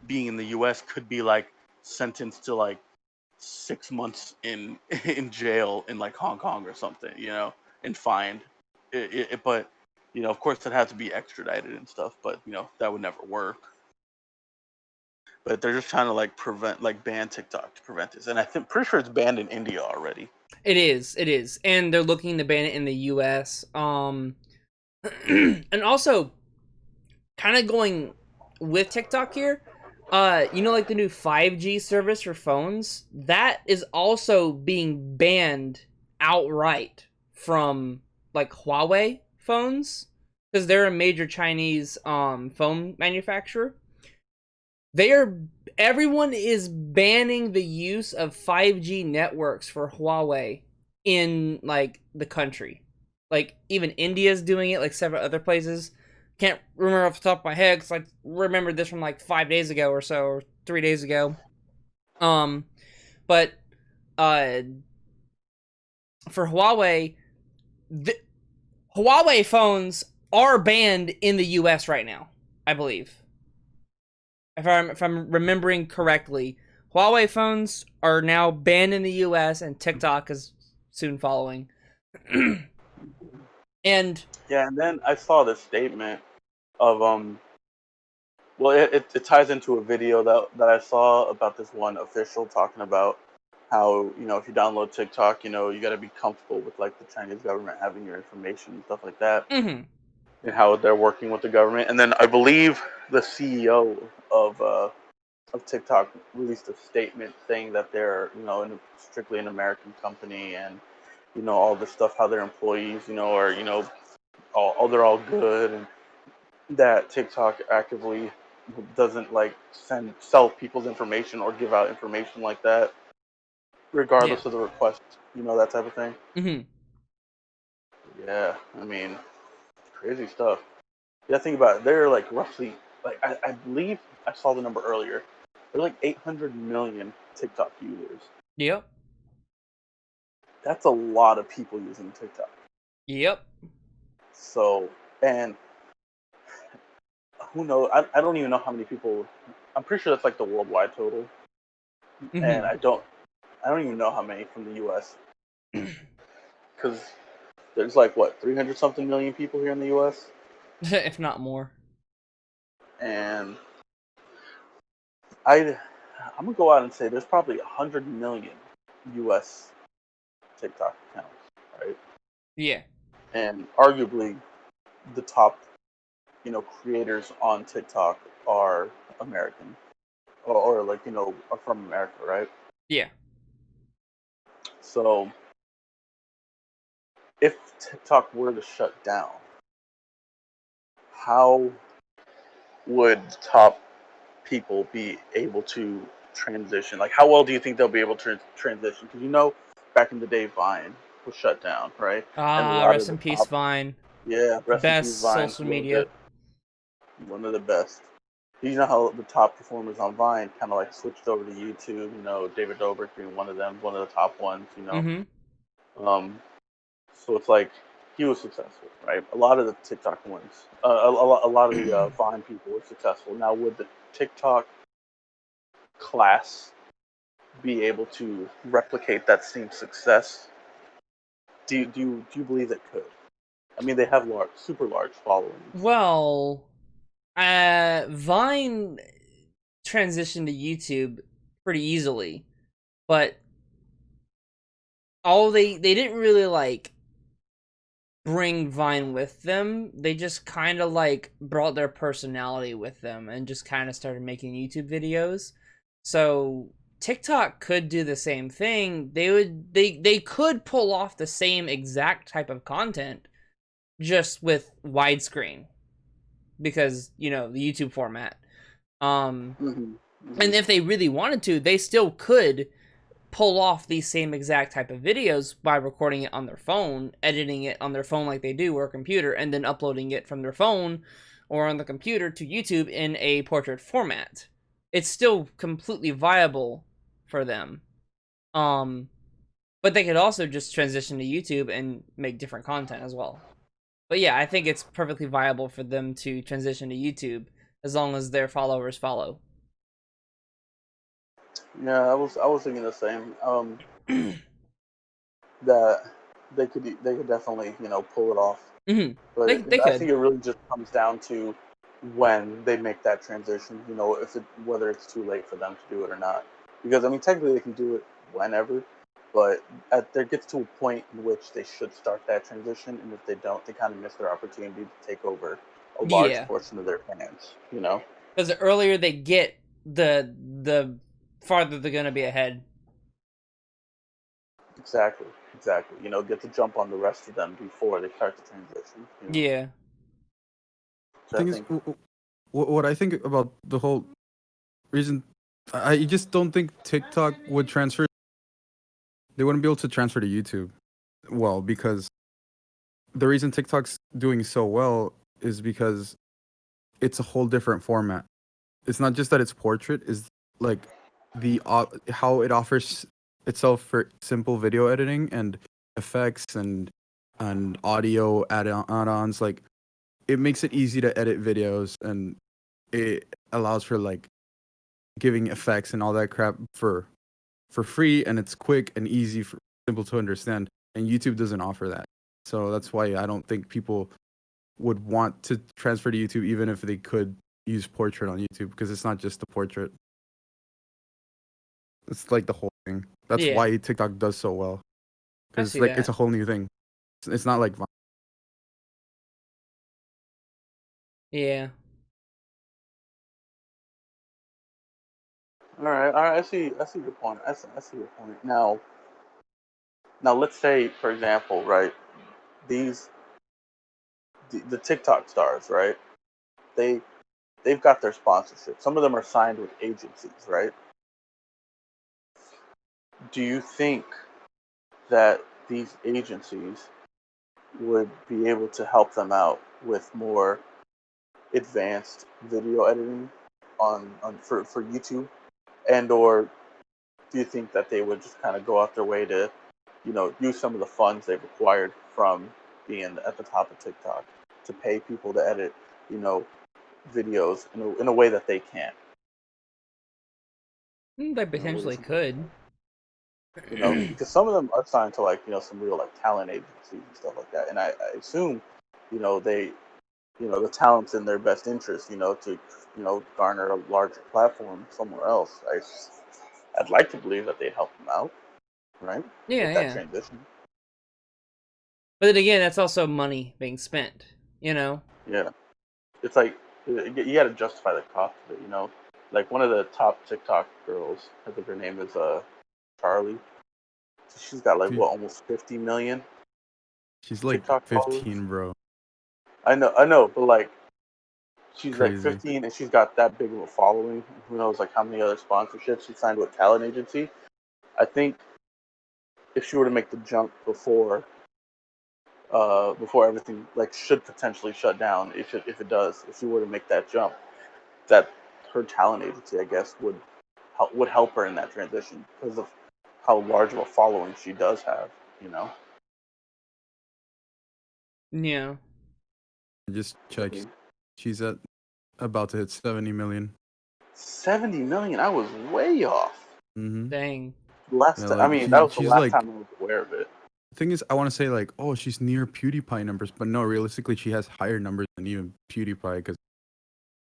being in the U.S., could be like sentenced to like 6 months in in jail in like Hong Kong or something, and fined. But of course, it has to be extradited and stuff. But that would never work. But they're just trying to like ban TikTok to prevent this, and I think pretty sure it's banned in India already. It is. It is. And they're looking to ban it in the US. And also kind of going with TikTok here, like the new 5G service for phones, that is also being banned outright from like Huawei phones because they're a major Chinese phone manufacturer. Everyone is banning the use of 5G networks for Huawei in like the country. Like even India's doing it, like several other places. Can't remember off the top of my head because I remembered this from like 5 days ago or so, or 3 days ago. But uh, for Huawei, the Huawei phones are banned in the U.S. right now, I believe. If I'm remembering correctly, Huawei phones are now banned in the U.S. and TikTok is soon following. And Yeah, and then I saw this statement of well, it ties into a video that I saw about this one official talking about how if you download TikTok, you got to be comfortable with like the Chinese government having your information and stuff like that, mm-hmm. and how they're working with the government. And then I believe the CEO of TikTok released a statement saying that they're strictly an American company, and all this stuff, how their employees are all they're all good, and that TikTok actively doesn't like sell people's information or give out information like that, Yeah. regardless of the request, that type of thing. Mm-hmm. Yeah, I mean, crazy stuff. Yeah, think about it. They're like roughly, like I believe I saw the number earlier. They're like 800 million TikTok users. Yep. That's a lot of people using TikTok. Yep. So, and who knows? I don't even know how many people. I'm pretty sure that's like the worldwide total, and I don't even know how many from the U.S. because there's like what 300 something million people here in the U.S. If not more. And I'm gonna go out and say there's probably 100 million U.S. TikTok accounts, right? Yeah. And arguably, the top, creators on TikTok are American, or like are from America, right? Yeah. So if TikTok were to shut down, how would top people be able to transition? Like, how well do you think they'll be able to transition? Because back in the day, Vine was shut down, right? And a lot of Rest the in peace, top, Vine. yeah, rest in peace, Best Vine, social media. one of the best. You know how the top performers on Vine kind of like switched over to YouTube. David Dobrik being one of them, one of the top ones. Um, so it's like he was successful, right? A lot of the TikTok ones, a lot of the Vine people were successful. Now, would the TikTok class be able to replicate that same success? Do you believe it could? I mean, they have super large followings. Well, Vine transitioned to YouTube pretty easily, but they didn't really like bring Vine with them. They just kind of like brought their personality with them and just kind of started making YouTube videos. So TikTok could do the same thing. They could pull off the same exact type of content just with widescreen because, the YouTube format. And if they really wanted to, they still could pull off these same exact type of videos by recording it on their phone, editing it on their phone like they do, or a computer, and then uploading it from their phone or on the computer to YouTube in a portrait format. It's still completely viable for them. But they could also just transition to YouTube and make different content as well. But yeah, I think it's perfectly viable for them to transition to YouTube as long as their followers follow. Yeah, I was thinking the same. That they could definitely pull it off. But They I could. think it really just comes down to when they make that transition. Whether it's too late for them to do it or not. Because I mean, technically they can do it whenever, but there gets to a point in which they should start that transition, and if they don't, they kind of miss their opportunity to take over a large Yeah. portion of their fans. Because the earlier they get, the farther they're gonna be ahead. Exactly. Get to jump on the rest of them before they start the transition. Yeah. So The thing is, what I think about the whole reason, I just don't think TikTok would transfer. They wouldn't be able to transfer to YouTube. Well, because the reason TikTok's doing so well is because it's a whole different format. It's not just that it's portrait, is like how it offers itself for simple video editing and effects and audio add-ons. Like, it makes it easy to edit videos, and it allows for like giving effects and all that crap for free, and it's quick and easy, simple to understand. And YouTube doesn't offer that, so that's why I don't think people would want to transfer to YouTube, even if they could use portrait on YouTube, because it's not just the portrait. It's like the whole thing. That's Yeah. why TikTok does so well, I because see like that. it's a whole new thing. It's not like Vine. Yeah. All right. I see your point. I see your point. Now let's say, for example, right, these the TikTok stars, right? They they've got their sponsorship. Some of them are signed with agencies, right? Do you think that these agencies would be able to help them out with more advanced video editing on for YouTube, and or do you think that they would just kind of go out their way to, use some of the funds they've acquired from being at the top of TikTok to pay people to edit, videos in a way that they can't? They potentially could. Because some of them are signed to some real talent agencies and stuff like that, and I assume, they, the talent's in their best interest, to garner a larger platform somewhere else. I'd like to believe that they'd help them out, right? Yeah, With that yeah. transition. But then again, that's also money being spent, Yeah, it's like you got to justify the cost of it, Like one of the top TikTok girls, I think her name is Charlie. She's got almost 50 million. She's like TikTok 15, followers. bro. I know, but she's Crazy. 15 and she's got that big of a following. Who knows how many other sponsorships she signed with a talent agency? I think if she were to make the jump before everything should potentially shut down, if it does, if she were to make that jump, that her talent agency, I guess, would help her in that transition because of how large of a following she does have. Yeah. I just checked. She's about to hit 70 million. 70 million? I was way off. Mm-hmm. Dang. That was the last time I was aware of it. The thing is, I want to say oh, she's near PewDiePie numbers, but no, realistically, she has higher numbers than even PewDiePie because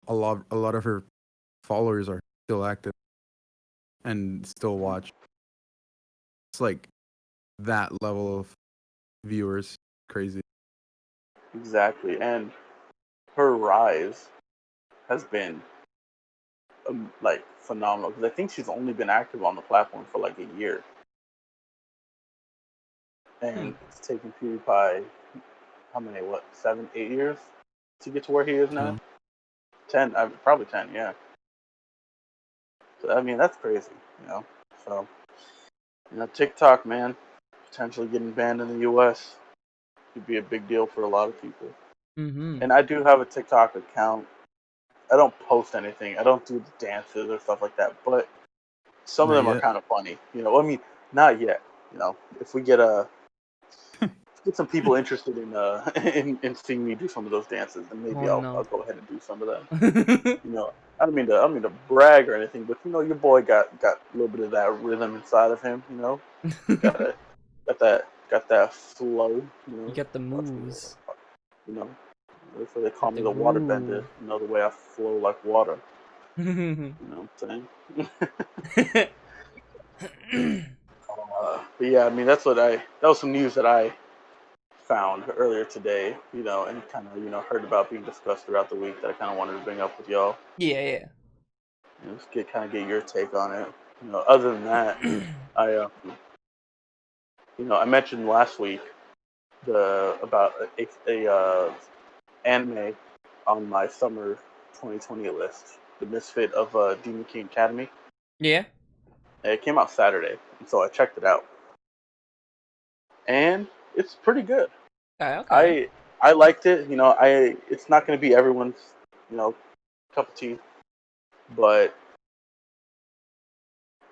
a lot of her followers are still active and still watch. It's that level of viewers. Crazy. Exactly, and her rise has been phenomenal because I think she's only been active on the platform for a year, and it's taken PewDiePie how many 7, 8 years to get to where he is now. 10, probably 10, yeah. So I mean that's crazy, So TikTok, man, potentially getting banned in the U.S. could be a big deal for a lot of people. Mm-hmm. And I do have a TikTok account. I don't post anything. I don't do the dances or stuff like that. But some of them are kind of funny. I mean, not yet. If we get some people interested in seeing me do some of those dances, then maybe I'll go ahead and do some of them. I don't mean to brag or anything, but your boy got a little bit of that rhythm inside of him. Got that flow. You got the moves. That's why they call me the waterbender. The way I flow like water. But yeah, I mean that was some news that I found earlier today, and kind of heard about being discussed throughout the week that I kind of wanted to bring up with y'all. Yeah. Just get your take on it. Other than that, I mentioned last week about a anime on my summer 2020 list, The Misfit of Demon King Academy. Yeah. It came out Saturday, so I checked it out, and it's pretty good. Okay. I liked it. It's not going to be everyone's cup of tea, but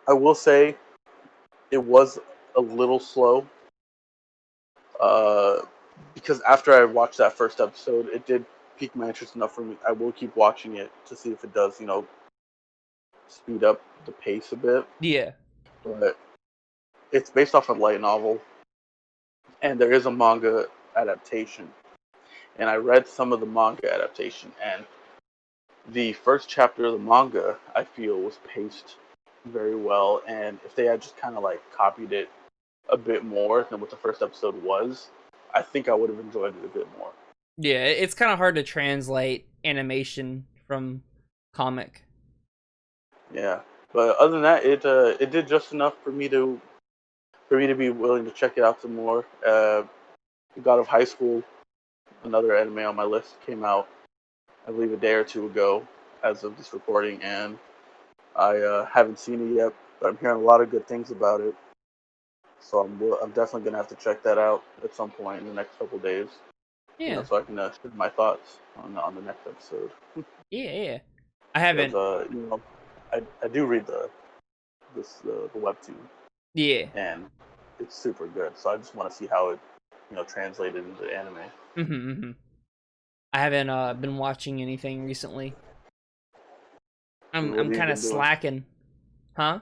I will say it was a little slow. Because after I watched that first episode, it did pique my interest enough for me. I will keep watching it to see if it does, speed up the pace a bit. Yeah. But it's based off a light novel, and there is a manga adaptation. And I read some of the manga adaptation, and the first chapter of the manga, I feel, was paced very well. And if they had just kind of copied it a bit more than what the first episode was, I think I would have enjoyed it a bit more. Yeah, it's kind of hard to translate animation from comic. Yeah, but other than that, it did just enough for me to be willing to check it out some more. God of High School, another anime on my list, came out, I believe, a day or two ago as of this recording, and I haven't seen it yet, but I'm hearing a lot of good things about it. So I'm definitely gonna have to check that out at some point in the next couple days. Yeah. So I can share my thoughts on the next episode. Yeah. I haven't. I do read the the webtoon, Yeah. and it's super good. So I just want to see how it translated into anime. Mm-hmm. I haven't been watching anything recently. What I'm have you kind of been doing? slacking, huh?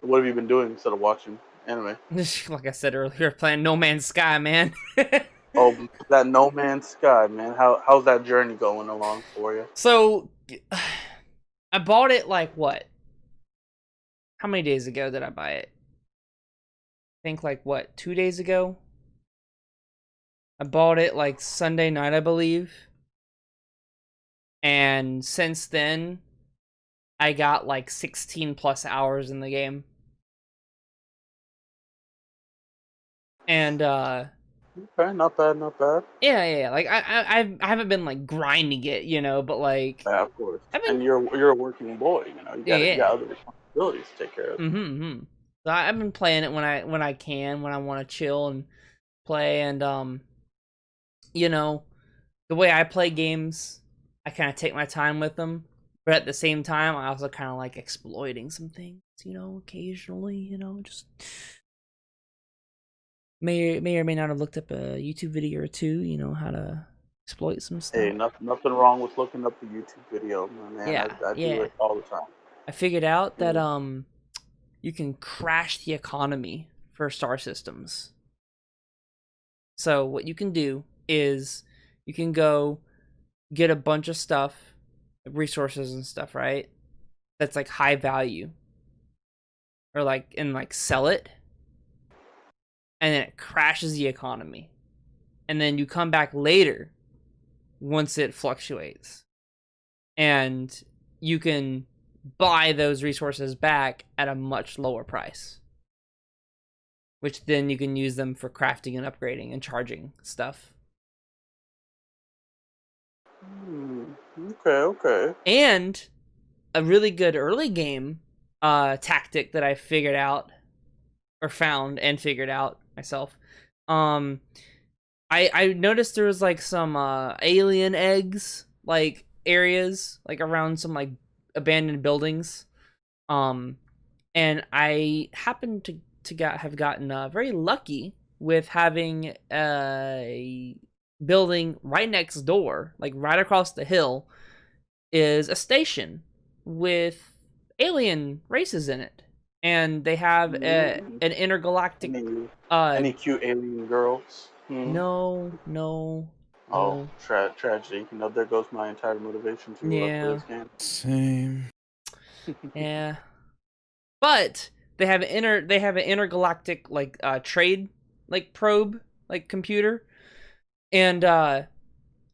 What have you been doing instead of watching anime? Like I said earlier, playing No Man's Sky, man. Oh, that No Man's Sky, man. How's that journey going along for you? So, I bought it like what? How many days ago did I buy it? I think like what, 2 days ago? I bought it like Sunday night, I believe. And since then, I got like 16 plus hours in the game. And Okay, not bad, not bad. yeah. Like I haven't been like grinding it, but like Yeah, of course. I've been And you're a working boy, you yeah. got other responsibilities to take care of. Mm-hmm. So I've been playing it when I want to chill and play, and the way I play games, I kind of take my time with them, but at the same time, I also kind of like exploiting some things, occasionally, just may or may not have looked up a YouTube video or two, how to exploit some stuff. Hey, nothing wrong with looking up the YouTube video, man. Yeah, I do it all the time. I figured out that you can crash the economy for star systems. So what you can do is you can go get a bunch of stuff, resources and stuff, right? That's like high value. Or like sell it. And then it crashes the economy. And then you come back later once it fluctuates. And you can buy those resources back at a much lower price. Which then you can use them for crafting and upgrading and charging stuff. Okay. And a really good early game tactic that I figured out or found and figured out myself. I noticed there was like some alien eggs like areas like around some like abandoned buildings. And I happened to have gotten very lucky with having a building right next door, like right across the hill, is a station with alien races in it, and they have an intergalactic. Any cute alien girls? No. Oh, tragedy. There goes my entire motivation to play this game. Same. Yeah, but they have an intergalactic like trade like probe like computer, and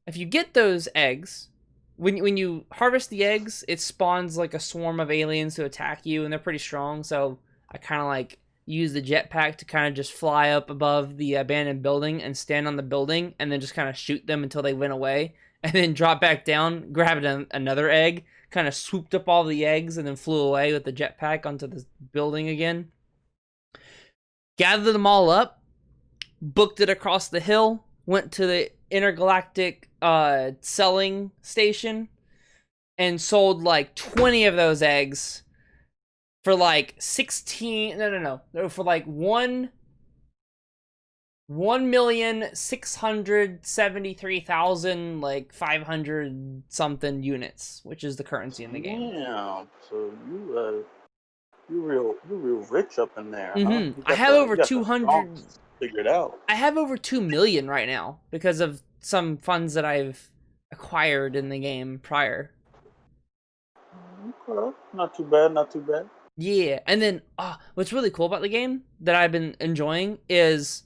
if you get those eggs, when you harvest the eggs, it spawns like a swarm of aliens to attack you, and they're pretty strong. So I kind of like use the jetpack to kind of just fly up above the abandoned building and stand on the building, and then just kind of shoot them until they went away, and then drop back down, grab another egg, kind of swooped up all the eggs, and then flew away with the jetpack onto the building again. Gathered them all up, booked it across the hill, went to the intergalactic selling station, and sold like 20 of those eggs for like 16 no for like 1,673,000 like 500 something units, which is the currency in the game. Yeah, so you real rich up in there, huh? I have over 200 figured out. I have over 2 million right now because of some funds that I've acquired in the game prior. Okay, not too bad. Yeah, and then what's really cool about the game that I've been enjoying is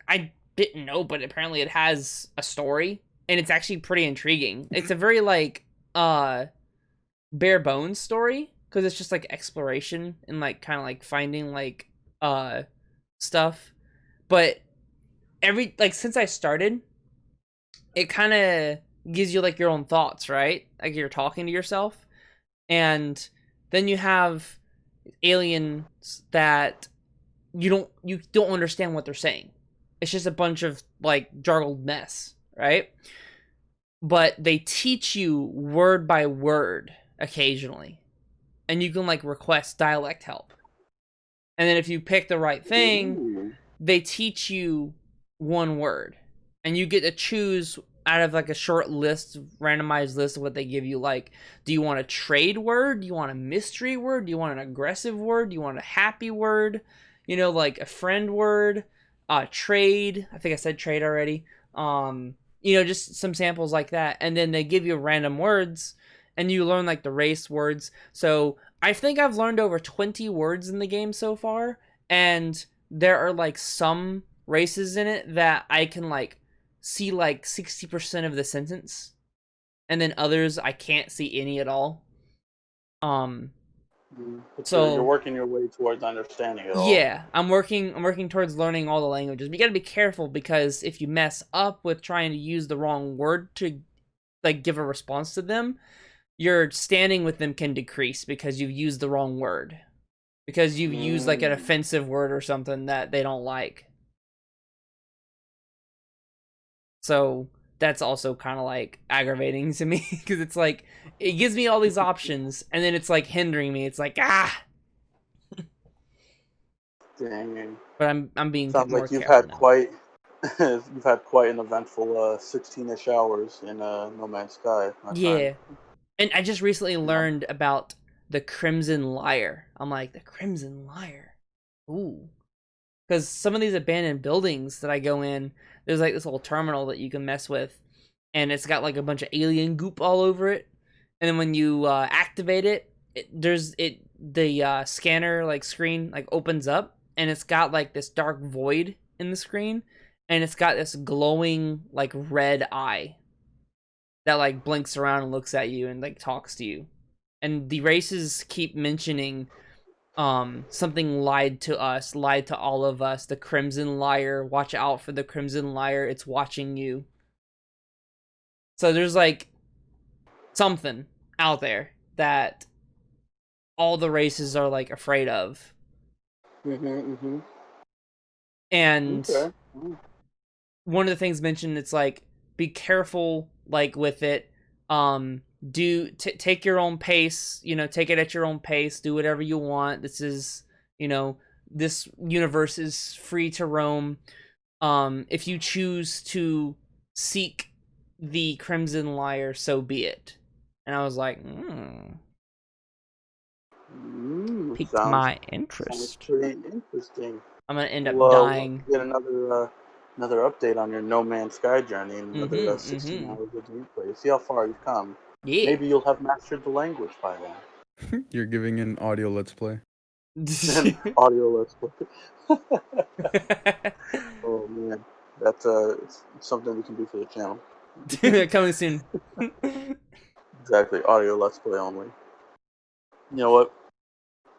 I didn't know, but apparently it has a story, and it's actually pretty intriguing. It's a very like bare bones story because it's just like exploration and like kind of like finding like stuff, but since I started, it kind of gives you like your own thoughts, right? Like you're talking to yourself. And then you have aliens that you don't understand what they're saying. It's just a bunch of like jargled mess, right? But they teach you word by word occasionally. and you can like request dialect help. And then if you pick the right thing, Ooh. they teach you one word, and you get to choose out of like a short list, randomized list of what they give you. Like, do you want a trade word? Do you want a mystery word? Do you want an aggressive word? Do you want a happy word? You know, like a friend word, trade. I think I said trade already. You know, just some samples like that. And then they give you random words, and you learn like the race words. So I think I've learned over 20 words in the game so far, and there are like some races in it that I can like see like 60% of the sentence, and then others I can't see any at all. But you're So working your way towards understanding it all. yeah, I'm working towards learning all the languages. But you got to be careful, because if you mess up with trying to use the wrong word to like give a response to them, your standing with them can decrease because you've used the wrong word. Because you've used like an offensive word or something that they don't like. So that's also kind of like aggravating to me, because it's like it gives me all these options, and then it's like hindering me. It's like Dang. but I'm being Sounds more like you've careful had now. quite you've had quite an eventful 16-ish hours in No Man's Sky, my friend. Yeah, and I just recently learned about the Crimson Lyre. I'm like, the Crimson Lyre, ooh, because some of these abandoned buildings that I go in, there's like this little terminal that you can mess with, and it's got like a bunch of alien goop all over it. And then when you activate it, the scanner like screen like opens up, and it's got like this dark void in the screen, and it's got this glowing like red eye that like blinks around and looks at you and like talks to you. And the races keep mentioning something lied to all of us, the Crimson Lyre. Watch out for the Crimson Lyre, it's watching you. So there's like something out there that all the races are like afraid of. And Okay. one of the things mentioned, it's like, be careful like with it. Take your own pace, you know, take it at your own pace, do whatever you want. This is, you know, this universe is free to roam. If you choose to seek the Crimson Lyre, so be it. And I was like, piqued Sounds my interest. pretty interesting. I'm gonna end up We'll dying. get another update on your No Man's Sky journey in another 16 hours of gameplay. See how far you've come. Yeah. Maybe you'll have mastered the language by then. You're giving an audio let's play. And audio let's play. Oh man, that's it's something we can do for the channel. Coming soon. Exactly, audio let's play only. You know what?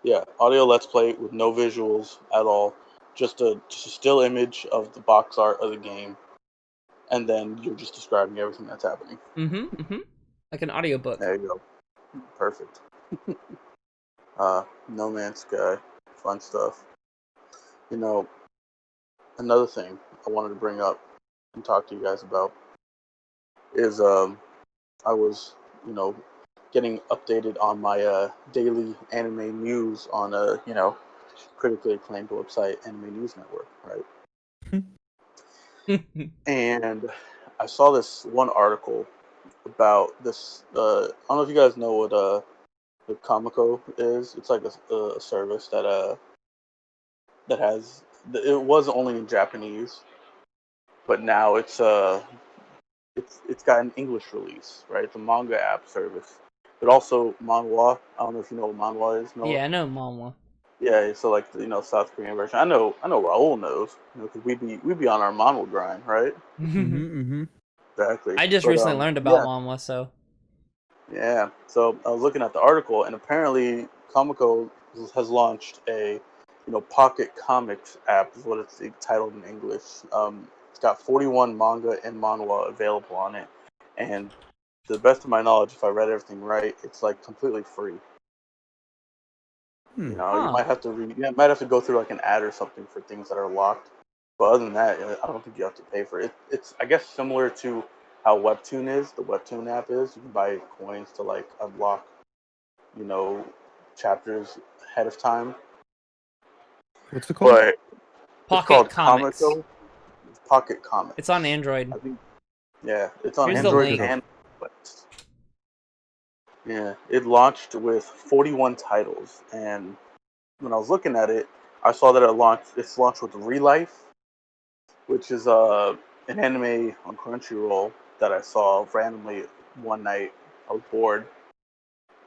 Yeah, audio let's play with no visuals at all. Just a still image of the box art of the game, and then you're just describing everything that's happening. Like an audiobook. There you go. Perfect. No Man's Sky, fun stuff. You know, another thing I wanted to bring up and talk to you guys about is I was, you know, getting updated on my daily anime news on a, you know, critically acclaimed website, Anime News Network, right? And I saw this one article about this. I don't know if you guys know what the Comico is. It's like a service that has. It was only in Japanese, but now it's got an English release, right? It's a manga app service, but also manhwa. I don't know if you know what manhwa is. Noah? Yeah, I know manhwa. Yeah, so like the, South Korean version. I know Raul knows, because we be on our manhwa grind, right? Exactly. I just But recently learned about yeah, manhwa, so yeah. So I was looking at the article, and apparently Comico has launched a, Pocket Comics app, is what it's titled in English. It's got 41 manga and manhwa available on it, and to the best of my knowledge, if I read everything right, it's like completely free. You might have to might have to go through like an ad or something for things that are locked. But other than that, I don't think you have to pay for it. It's, I guess, similar to how Webtoon is. The Webtoon app is. You can buy coins to like unlock, you know, chapters ahead of time. What's it called? But it's Pocket called Comics. Comico. Pocket Comics. It's on Android. I think, yeah, it's on Here's the Android link. and Netflix. Yeah, it launched with 41 titles, and when I was looking at it, I saw that it's launched with Relife, which is an anime on Crunchyroll that I saw randomly one night. I was bored,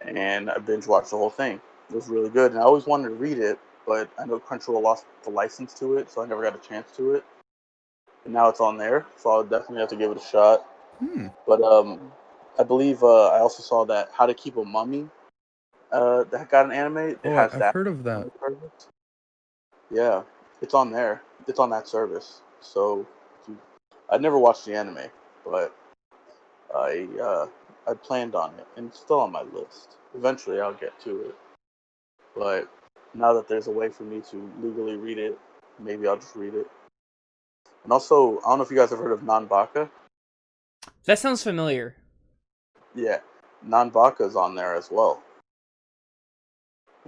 and I binge watched the whole thing. It was really good, and I always wanted to read it, but I know Crunchyroll lost the license to it, so I never got a chance to it. And now it's on there, so I'll definitely have to give it a shot. But I believe I also saw that How to Keep a Mummy that got an anime. It has I've that. heard of that. Yeah, it's on there. It's on that service. So I never watched the anime, but I planned on it, and it's still on my list. Eventually, I'll get to it. But now that there's a way for me to legally read it, maybe I'll just read it. And also, I don't know if you guys have heard of Non-Baka. That sounds familiar. Yeah, Non-Baka is on there as well.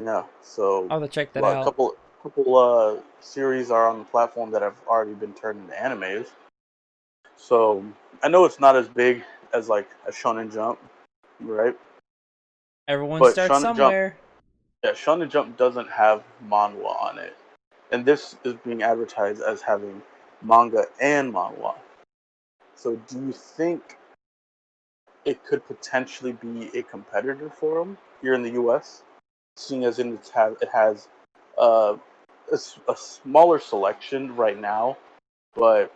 Yeah, so I'll have to check that a out. couple series are on the platform that have already been turned into animes. So I know it's not as big as like a Shonen Jump, right? Everyone But starts Shonen somewhere. Shonen Jump doesn't have manhwa on it, and this is being advertised as having manga and manhwa. So do you think it could potentially be a competitor for them here in the U.S., seeing as it has uh, a smaller selection right now, but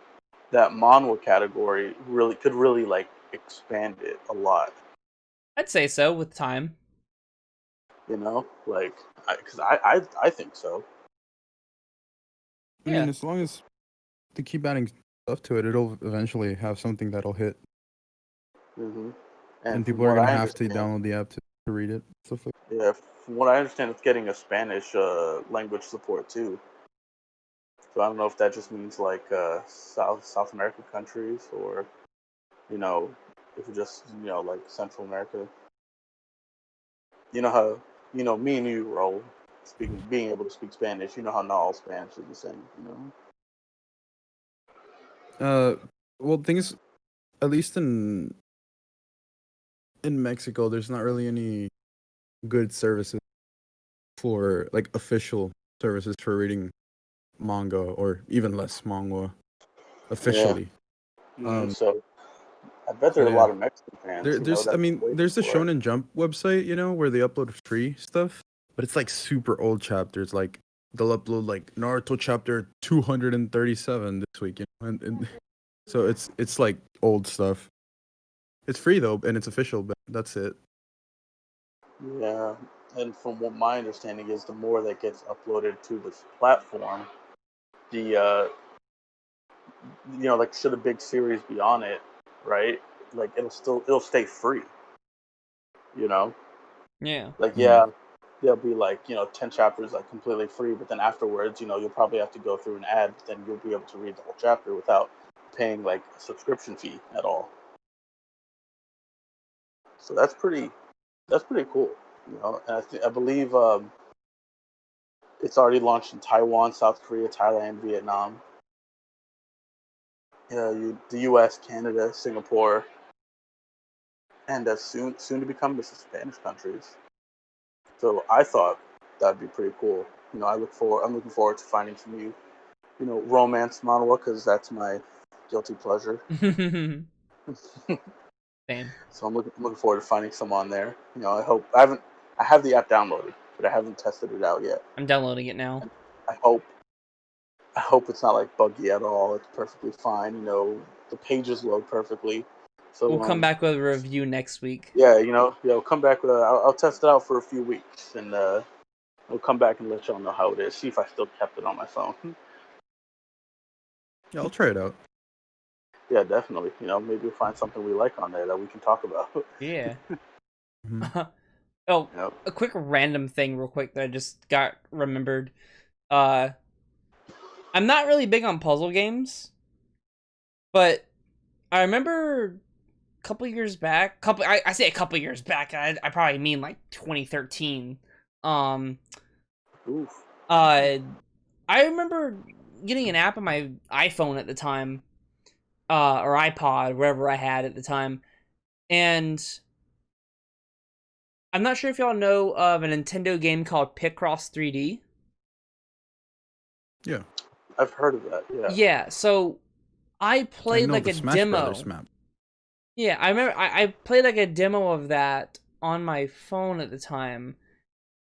that manhwa category could really like expand it a lot. I'd say so with time. You know, like because I think so. I mean, as long as they keep adding stuff to it, it'll eventually have something that'll hit. Mm-hmm. And people are going to have to download the app to read it. Stuff like yeah, from what I understand, it's getting a Spanish language support too. So I don't know if that just means like South American countries, or you know, if it just like Central America. You know how me and you roll being able to speak Spanish. You know how not all Spanish is the same. well, things, at least in Mexico, there's not really any good services for like official services for reading manga, or even less manga officially. Yeah. So I bet there are a lot of Mexican fans. There's the Shonen Jump website, where they upload free stuff, but it's like super old chapters. Like they'll upload like Naruto chapter 237 this week, and so it's like old stuff. It's free though, and it's official, but that's it. Yeah, and from what my understanding is, the more that gets uploaded to this platform, the like should a big series be on it, right? Like it'll stay free. Yeah. Like there'll be like 10 chapters like completely free, but then afterwards you'll probably have to go through an ad, but then you'll be able to read the whole chapter without paying like a subscription fee at all. So that's pretty cool. And I believe it's already launched in Taiwan, South Korea, Thailand, Vietnam, the U.S., Canada, Singapore, and soon to become the Spanish countries. So I thought that'd be pretty cool. I'm looking forward to finding some new, romance manhwa, because that's my guilty pleasure. Same. So I'm looking forward to finding some on there. I have the app downloaded, but I haven't tested it out yet. I'm downloading it now. And I hope it's not like buggy at all. It's perfectly fine. The pages load perfectly. So We'll come back with a review next week. Yeah, come back with I'll test it out for a few weeks, and I'll come back and let y'all know how it is. See if I still kept it on my phone. Yeah, I'll try it out. Yeah, definitely. Maybe we'll find something we like on there that we can talk about. Yeah. Mm-hmm. Oh, a quick random thing real quick that I just got remembered. I'm not really big on puzzle games, but I remember a couple years back, I say a couple years back, I probably mean like 2013. Oof. I remember getting an app on my iPhone at the time, or iPod, wherever I had at the time, and I'm not sure if y'all know of a Nintendo game called Picross 3D. Yeah. I've heard of that. Yeah. Yeah, so I I played know like the a Smash demo. Brothers map. Yeah, I remember I played like a demo of that on my phone at the time.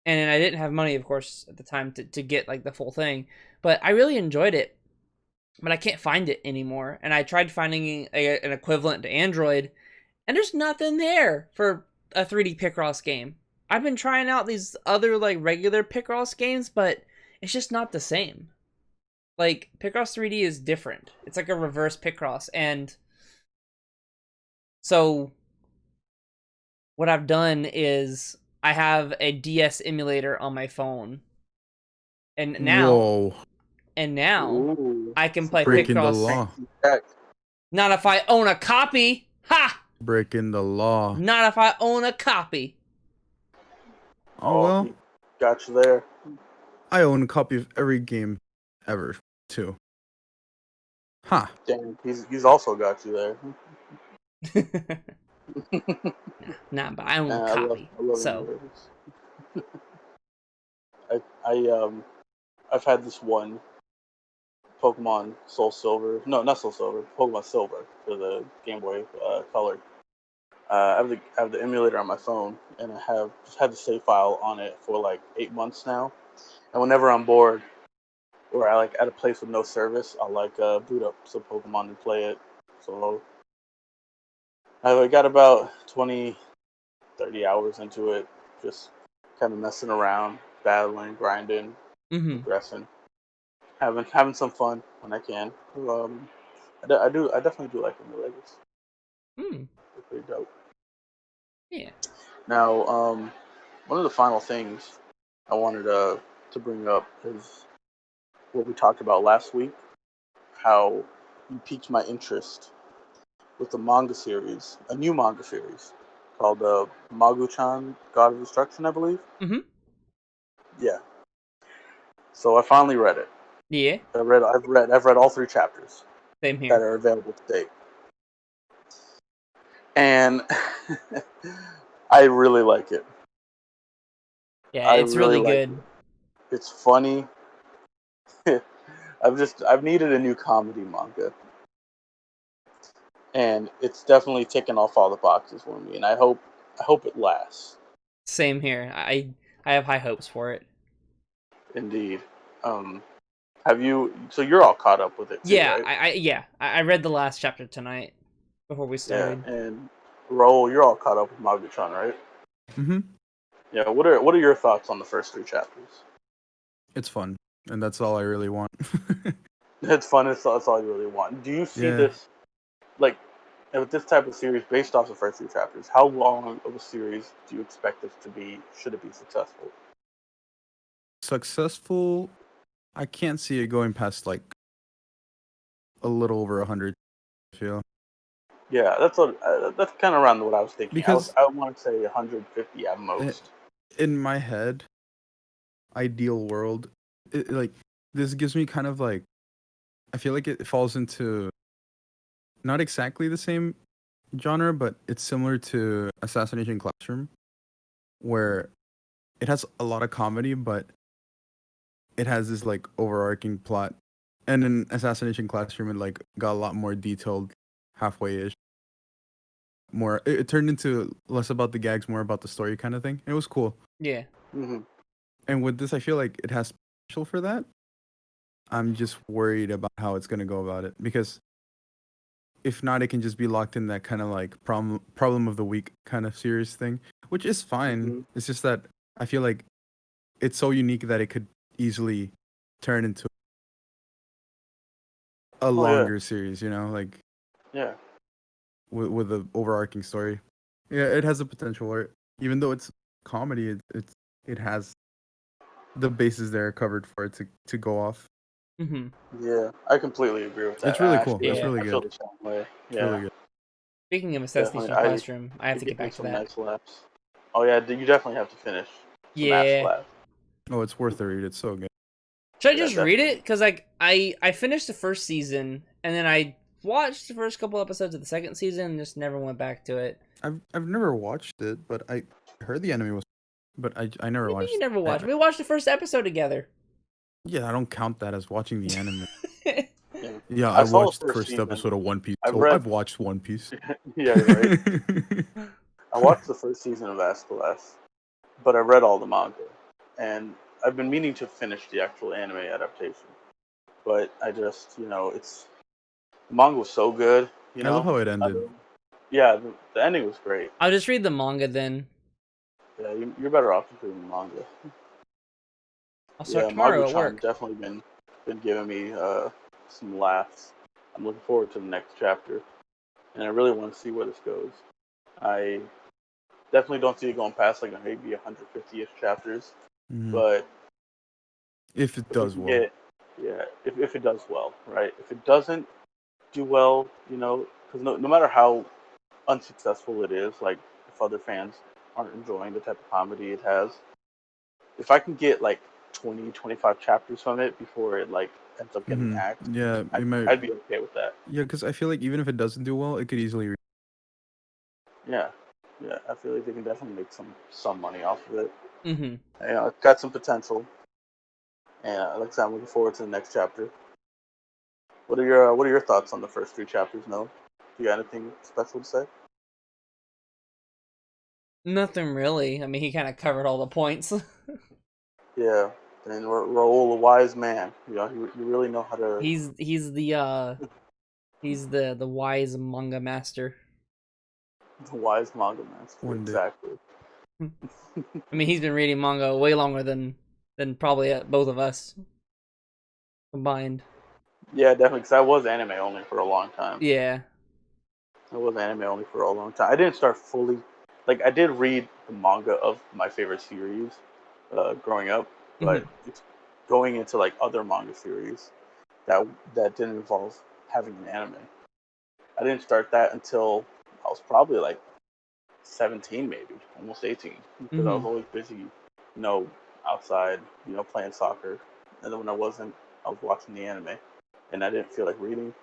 And I didn't have money, of course, at the time to get like the full thing. But I really enjoyed it. But I can't find it anymore. And I tried finding an equivalent to Android, and there's nothing there for a 3D Picross game. I've been trying out these other like regular Picross games, but it's just not the same. Like Picross 3D is different. It's like a reverse Picross, and so what I've done is I have a DS emulator on my phone, and now Whoa. Ooh. I can play Breaking the Picross. law. Heck. Not if I own a copy. Ha! Breaking the law. Not if I own a copy. Oh, well. He got you there. I own a copy of every game ever, too. Ha. Damn, he's also got you there. Nah, but I own Nah, a copy. I love So I've had this one Pokemon Soul Silver. No, not Soul Silver. Pokemon Silver for the Game Boy Color. I have the emulator on my phone, and I have just had the save file on it for like 8 months now. And whenever I'm bored, or I like at a place with no service, I'll like boot up some Pokemon and play it. So I got about 20, 30 hours into it, just kind of messing around, battling, grinding, progressing, having some fun when I can. I definitely do like emulators. They're pretty dope. yeah. Now, one of the final things I wanted to bring up is what we talked about last week, how you piqued my interest with the manga series, a new manga series called Magu-chan, God of Destruction, I believe. Yeah. So I finally read it. Yeah. I've read all 3 chapters Same that here. are available to date, and I really like it. Yeah, it's really like good. it. It's funny. I've needed a new comedy manga, and it's definitely ticking off all the boxes for me, and I hope it lasts. Same here. I have high hopes for it. Indeed. Have you? So you're all caught up with it too, Yeah, right? I read the last chapter tonight before we started. Yeah, and Raul, you're all caught up with Magu-chan, right? Mm-hmm. Yeah. What are your thoughts on the first 3 chapters? It's fun, and that's all I really want. It's fun. That's all you really want. Do you see Yeah. this, like, with this type of series based off the first 3 chapters? How long of a series do you expect this to be? Should it be successful? Successful, I can't see it going past like a little over 100. I feel Yeah, that's kind of around what I was thinking. because I want to say 150 at most. in my head, ideal world, like this gives me kind of like, I feel like it falls into not exactly the same genre, but it's similar to Assassination Classroom, where it has a lot of comedy, but it has this like overarching plot. And in Assassination Classroom, it like got a lot more detailed halfway-ish. It turned into less about the gags, more about the story kind of thing. It was cool. Yeah. Mm-hmm. And with this, I feel like it has potential for that. I'm just worried about how it's gonna go about it, because if not, it can just be locked in that kind of like problem of the week kind of series thing, which is fine. Mm-hmm. It's just that I feel like it's so unique that it could easily turn into a longer series, like Yeah. with an overarching story. Yeah, it has a potential where, even though it's comedy, it has the bases there covered for it to go off. Yeah, I completely agree with that. It's really cool. Actually, It's really I feel good. the same way. It's Yeah, really good. Speaking of definitely. Assassination Classroom, I have to It get gives me back to some that. nice laughs. Oh yeah, you definitely have to finish. Math Yeah. class. Oh, it's worth a read. It's so good. Should I Yeah, just read it? Because like I finished the first season and then I watched the first couple episodes of the second season and just never went back to it. I've never watched it, but I heard the anime was, but I never Maybe watched. you never watched. We watched the first episode together. Yeah, I don't count that as watching the anime. Yeah. Yeah, I I saw the watched the first first season. episode of One Piece. I've Oh, read- I've watched One Piece. Yeah, you're right. I watched the first season of Class, but I read all the manga, and I've been meaning to finish the actual anime adaptation, but I just, it's the manga was so good. I love how it I ended. don't- yeah, the ending was great. I'll just read the manga then. Yeah, you're better off just reading the manga. I'll start Yeah, tomorrow at Mago-chan work. definitely been giving me some laughs. I'm looking forward to the next chapter, and I really want to see where this goes. I definitely don't see it going past like maybe 150ish chapters, Mhm. but If it if we does can well. if it does well, right? If it doesn't do well, because no matter how unsuccessful it is, like if other fans aren't enjoying the type of comedy it has, if I can get like 20, 25 chapters from it before it like ends up getting axed, Yeah, it might. I'd be okay with that. Yeah, because I feel like even if it doesn't do well, it could easily. Yeah, I feel like they can definitely make some money off of it. Mm-hmm. It's got some potential, and like I said, I'm looking forward to the next chapter. What are your thoughts on the first 3 chapters, Noah? Do you got anything special to say? Nothing really. I mean, he kind of covered all the points. Yeah, and Raul, a wise man. You really know how to. he's the wise manga master. The wise manga master. One day. Exactly. I mean, he's been reading manga way longer than probably both of us combined. Yeah, definitely. Because I was anime only for a long time. Yeah. I was anime only for a long time. I didn't start fully. Like I did read the manga of my favorite series growing up, but it's going into like other manga series that didn't involve having an anime. I didn't start that until I was probably like 17, maybe almost 18, because I was always busy, outside, playing soccer, and then when I wasn't, I was watching the anime, and I didn't feel like reading,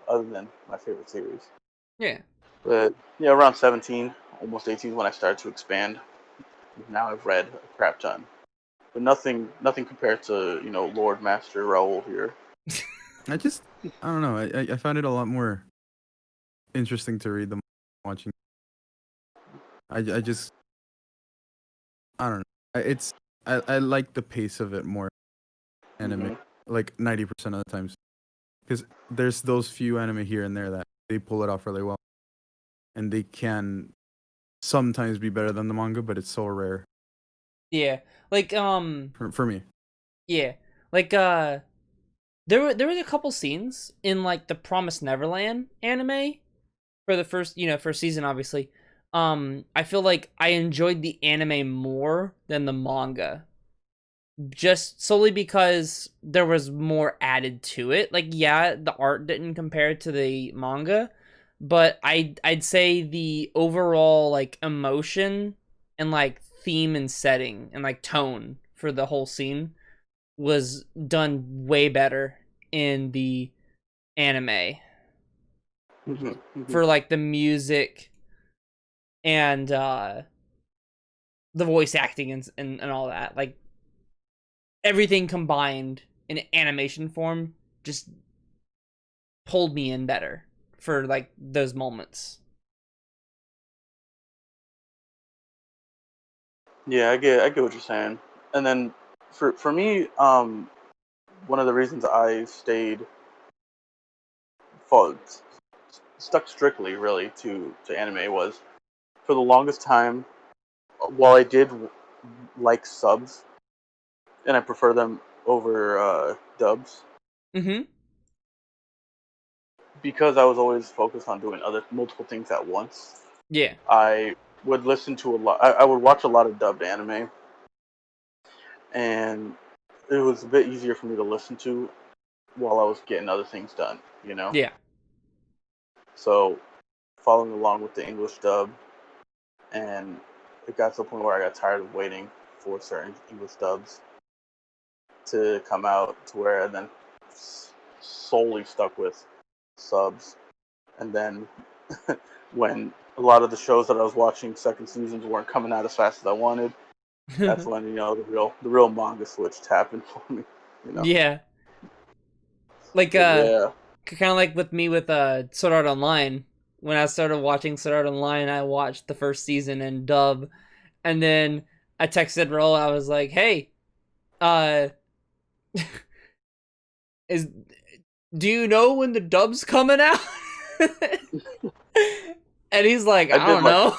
other than my favorite series. Yeah. But yeah, around 17, almost 18, when I started to expand. Now I've read a crap ton, but nothing compared to Lord Master Raul here. I don't know. I found it a lot more interesting to read than watching. I don't know. I like the pace of it more. Anime, like 90% of the times, because there's those few anime here and there that they pull it off really well, and they can sometimes be better than the manga, but it's so rare. Yeah. Like For me. Yeah. Like there was a couple scenes in like the Promised Neverland anime for the first season, obviously. I feel like I enjoyed the anime more than the manga, just solely because there was more added to it. Like, yeah, the art didn't compare to the manga, but I'd say the overall like emotion and like theme and setting and like tone for the whole scene was done way better in the anime for like the music and the voice acting and all that. Like everything combined in animation form just pulled me in better for like those moments. Yeah, I get what you're saying. And then for me, one of the reasons I stayed fo- stuck strictly really to anime was for the longest time, while I did like subs and I prefer them over dubs, Mm-hmm. because I was always focused on doing other multiple things at once. Yeah. I would listen to a lot. I would watch a lot of dubbed anime, and it was a bit easier for me to listen to while I was getting other things done. Yeah. So following along with the English dub, and it got to the point where I got tired of waiting for certain English dubs to come out to where, and then solely stuck with subs. And then when a lot of the shows that I was watching second seasons weren't coming out as fast as I wanted, that's when, you know, the real manga switch happened for me. You know? Yeah. Like yeah. kind of like with me with Sword Art Online. When I started watching Sword Art Online, I watched the first season in dub, and then I texted Roll. I was like, "Hey, is do you know when the dub's coming out?" And he's like, "I don't know."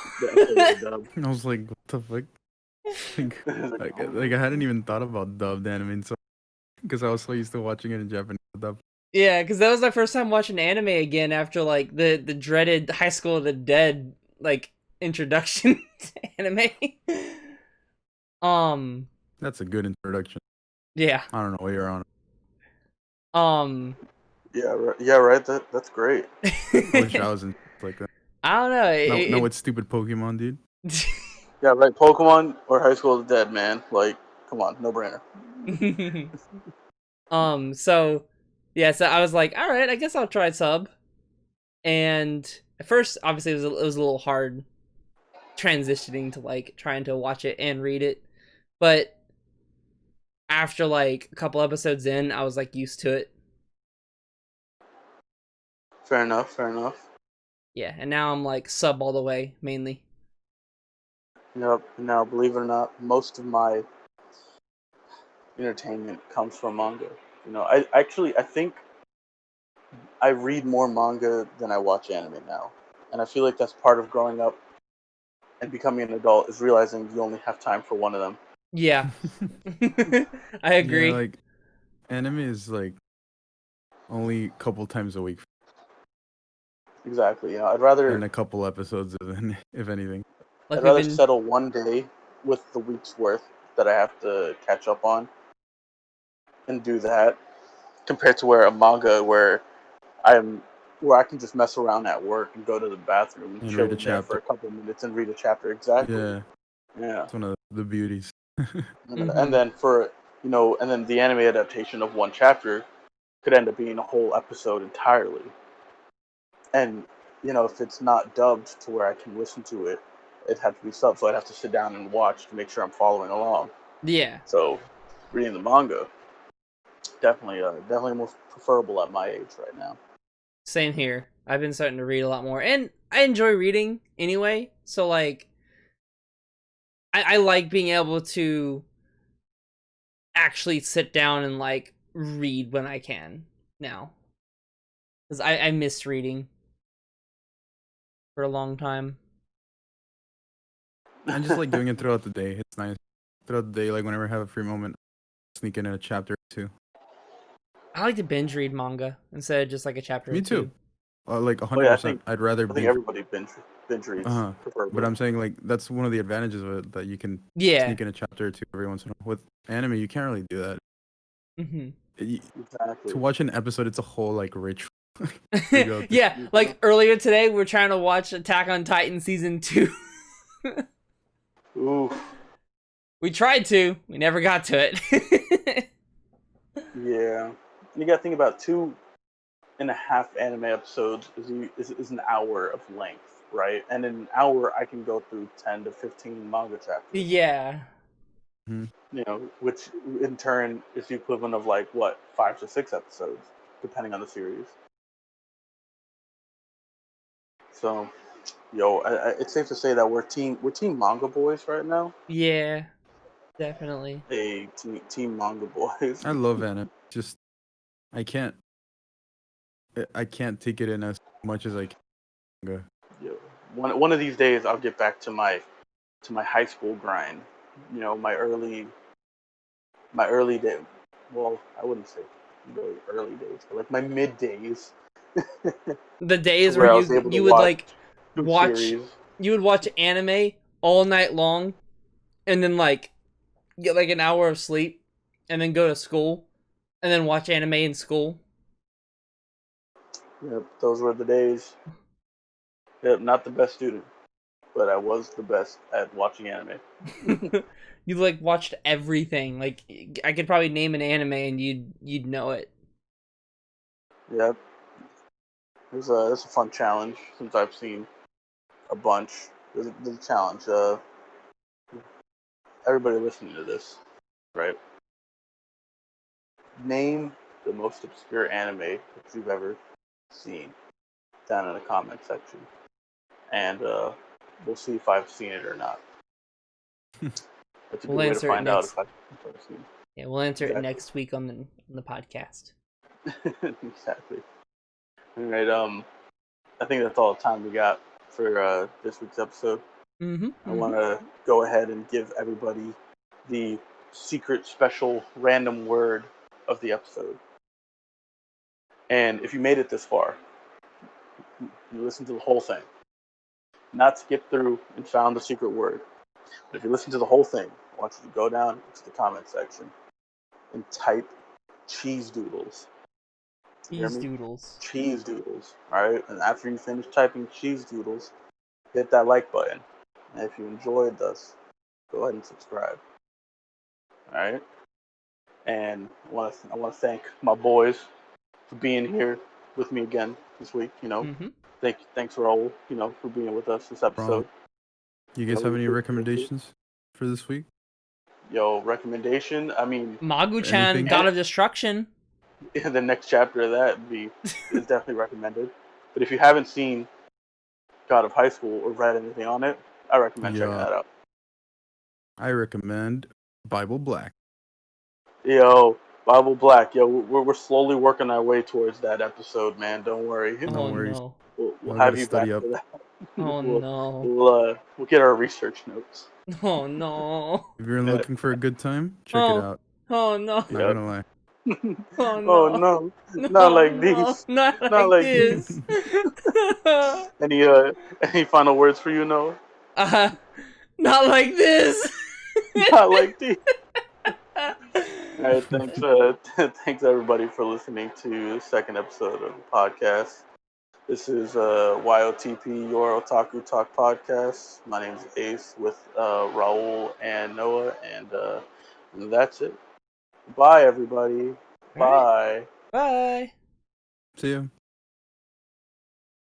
I was like, what the fuck? Like I hadn't even thought about dubbed anime, so because I was so used to watching it in Japanese dub. Yeah, because that was my first time watching anime again after like the dreaded High School of the Dead like introduction to anime. That's a good introduction. Yeah. I don't know what you're on. Yeah, right. That's great. I wish I was in like that. I don't know. No, it's stupid Pokemon, dude. Yeah, right. Pokemon or High School of the Dead, man. Like, come on, no brainer. So yeah, so I was like, all right, I guess I'll try sub. And at first, obviously, it was a little hard transitioning to like trying to watch it and read it, but after like a couple episodes in, I was like used to it. Fair enough. Yeah, and now I'm like sub all the way mainly. Yep. Now, believe it or not, most of my entertainment comes from manga. You know, I think I read more manga than I watch anime now, and I feel like that's part of growing up and becoming an adult is realizing you only have time for one of them. Yeah. I agree. Yeah, like anime is like only a couple times a week. Exactly. You know, I'd rather And a couple episodes, if anything. Like I'd rather settle one day with the week's worth that I have to catch up on and do that compared to where a manga where I can just mess around at work and go to the bathroom and chill in there for a couple of minutes and read a chapter. Exactly. Yeah. It's one of the beauties. Mm-hmm. And then and then the anime adaptation of one chapter could end up being a whole episode entirely. And, you know, if it's not dubbed to where I can listen to it, it'd have to be subbed, so I'd have to sit down and watch to make sure I'm following along. Yeah. So, reading the manga, definitely most preferable at my age right now. Same here. I've been starting to read a lot more, and I enjoy reading anyway. So like, I like being able to actually sit down and like read when I can now, because I missed reading for a long time. I just like doing it throughout the day. It's nice. Throughout the day, like whenever I have a free moment, sneak in a chapter or two. I like to binge read manga instead of just like a chapter. Me or two. too. Like 100%. I'd rather. I think everybody binge reads. But I'm saying like that's one of the advantages of it, that you can sneak in a chapter or two every once in a while. With anime, you can't really do that. Mm-hmm. Exactly. To watch an episode, it's a whole like ritual. Yeah, like earlier today, we're trying to watch Attack on Titan season 2. Oof. We tried to. We never got to it. Yeah. You gotta think about 2.5 anime episodes is an hour of length, right? And in an hour, I can go through 10 to 15 manga chapters. Yeah. Mm-hmm. You know, which in turn is the equivalent of like what 5 to 6 episodes, depending on the series. So, it's safe to say that we're team manga boys right now. Yeah, definitely. Hey, team manga boys. I love anime. Just I can't take it in as much as I can. Yeah. One of these days, I'll get back to my high school grind. You know, my early day. Well, I wouldn't say really early days, but like my mid days. The days where you would like watch series. You would watch anime all night long, and then like get like an hour of sleep, and then go to school, and then watch anime in school. Yep, those were the days. Yep, not the best student. but I was the best at watching anime. You like watched everything. Like I could probably name an anime and you'd know it. Yep. It's a fun challenge since I've seen a bunch. There's a challenge. Everybody listening to this, right? Name the most obscure anime that you've ever seen down in the comment section, and we'll see if I've seen it or not. That's a good We'll way to answer it find out next. if I've seen it. Yeah, we'll answer it Exactly. next week on the podcast. Exactly. All right. I think that's all the time we got for this week's episode. I want to go ahead and give everybody the secret, special, random word of the episode. And if you made it this far, you listen to the whole thing. Not skip through and found the secret word. But if you listen to the whole thing, I want you to go down to the comment section and type cheese doodles. Cheese doodles. Cheese doodles. Alright? And after you finish typing cheese doodles, hit that like button. And if you enjoyed this, go ahead and subscribe. Alright? And I want to thank my boys for being here with me again this week. Thanks Raul, for being with us this episode. You guys have any recommendations for this week? Yo, recommendation? I mean, Magu-chan, God of Destruction. The next chapter of that is definitely recommended. But if you haven't seen God of High School or read anything on it, I recommend checking that out. I recommend Bible Black. Yo, Bible Black. Yo, we're slowly working our way towards that episode, man. Don't worry. No worries. No. We'll have you back up. for that. Oh no. We'll get our research notes. Oh no. If you're looking for a good time, check it out. Oh no. Not gonna lie. Oh no. Oh no. Not like these. Not like this. Any final words for you, Noah? Not like this. Not like these. All right, thanks everybody for listening to the second episode of the podcast. This is YOTP, Your Otaku Talk Podcast. My name is Ace with Raul and Noah, and that's it. Bye, everybody. Bye. Bye. See ya.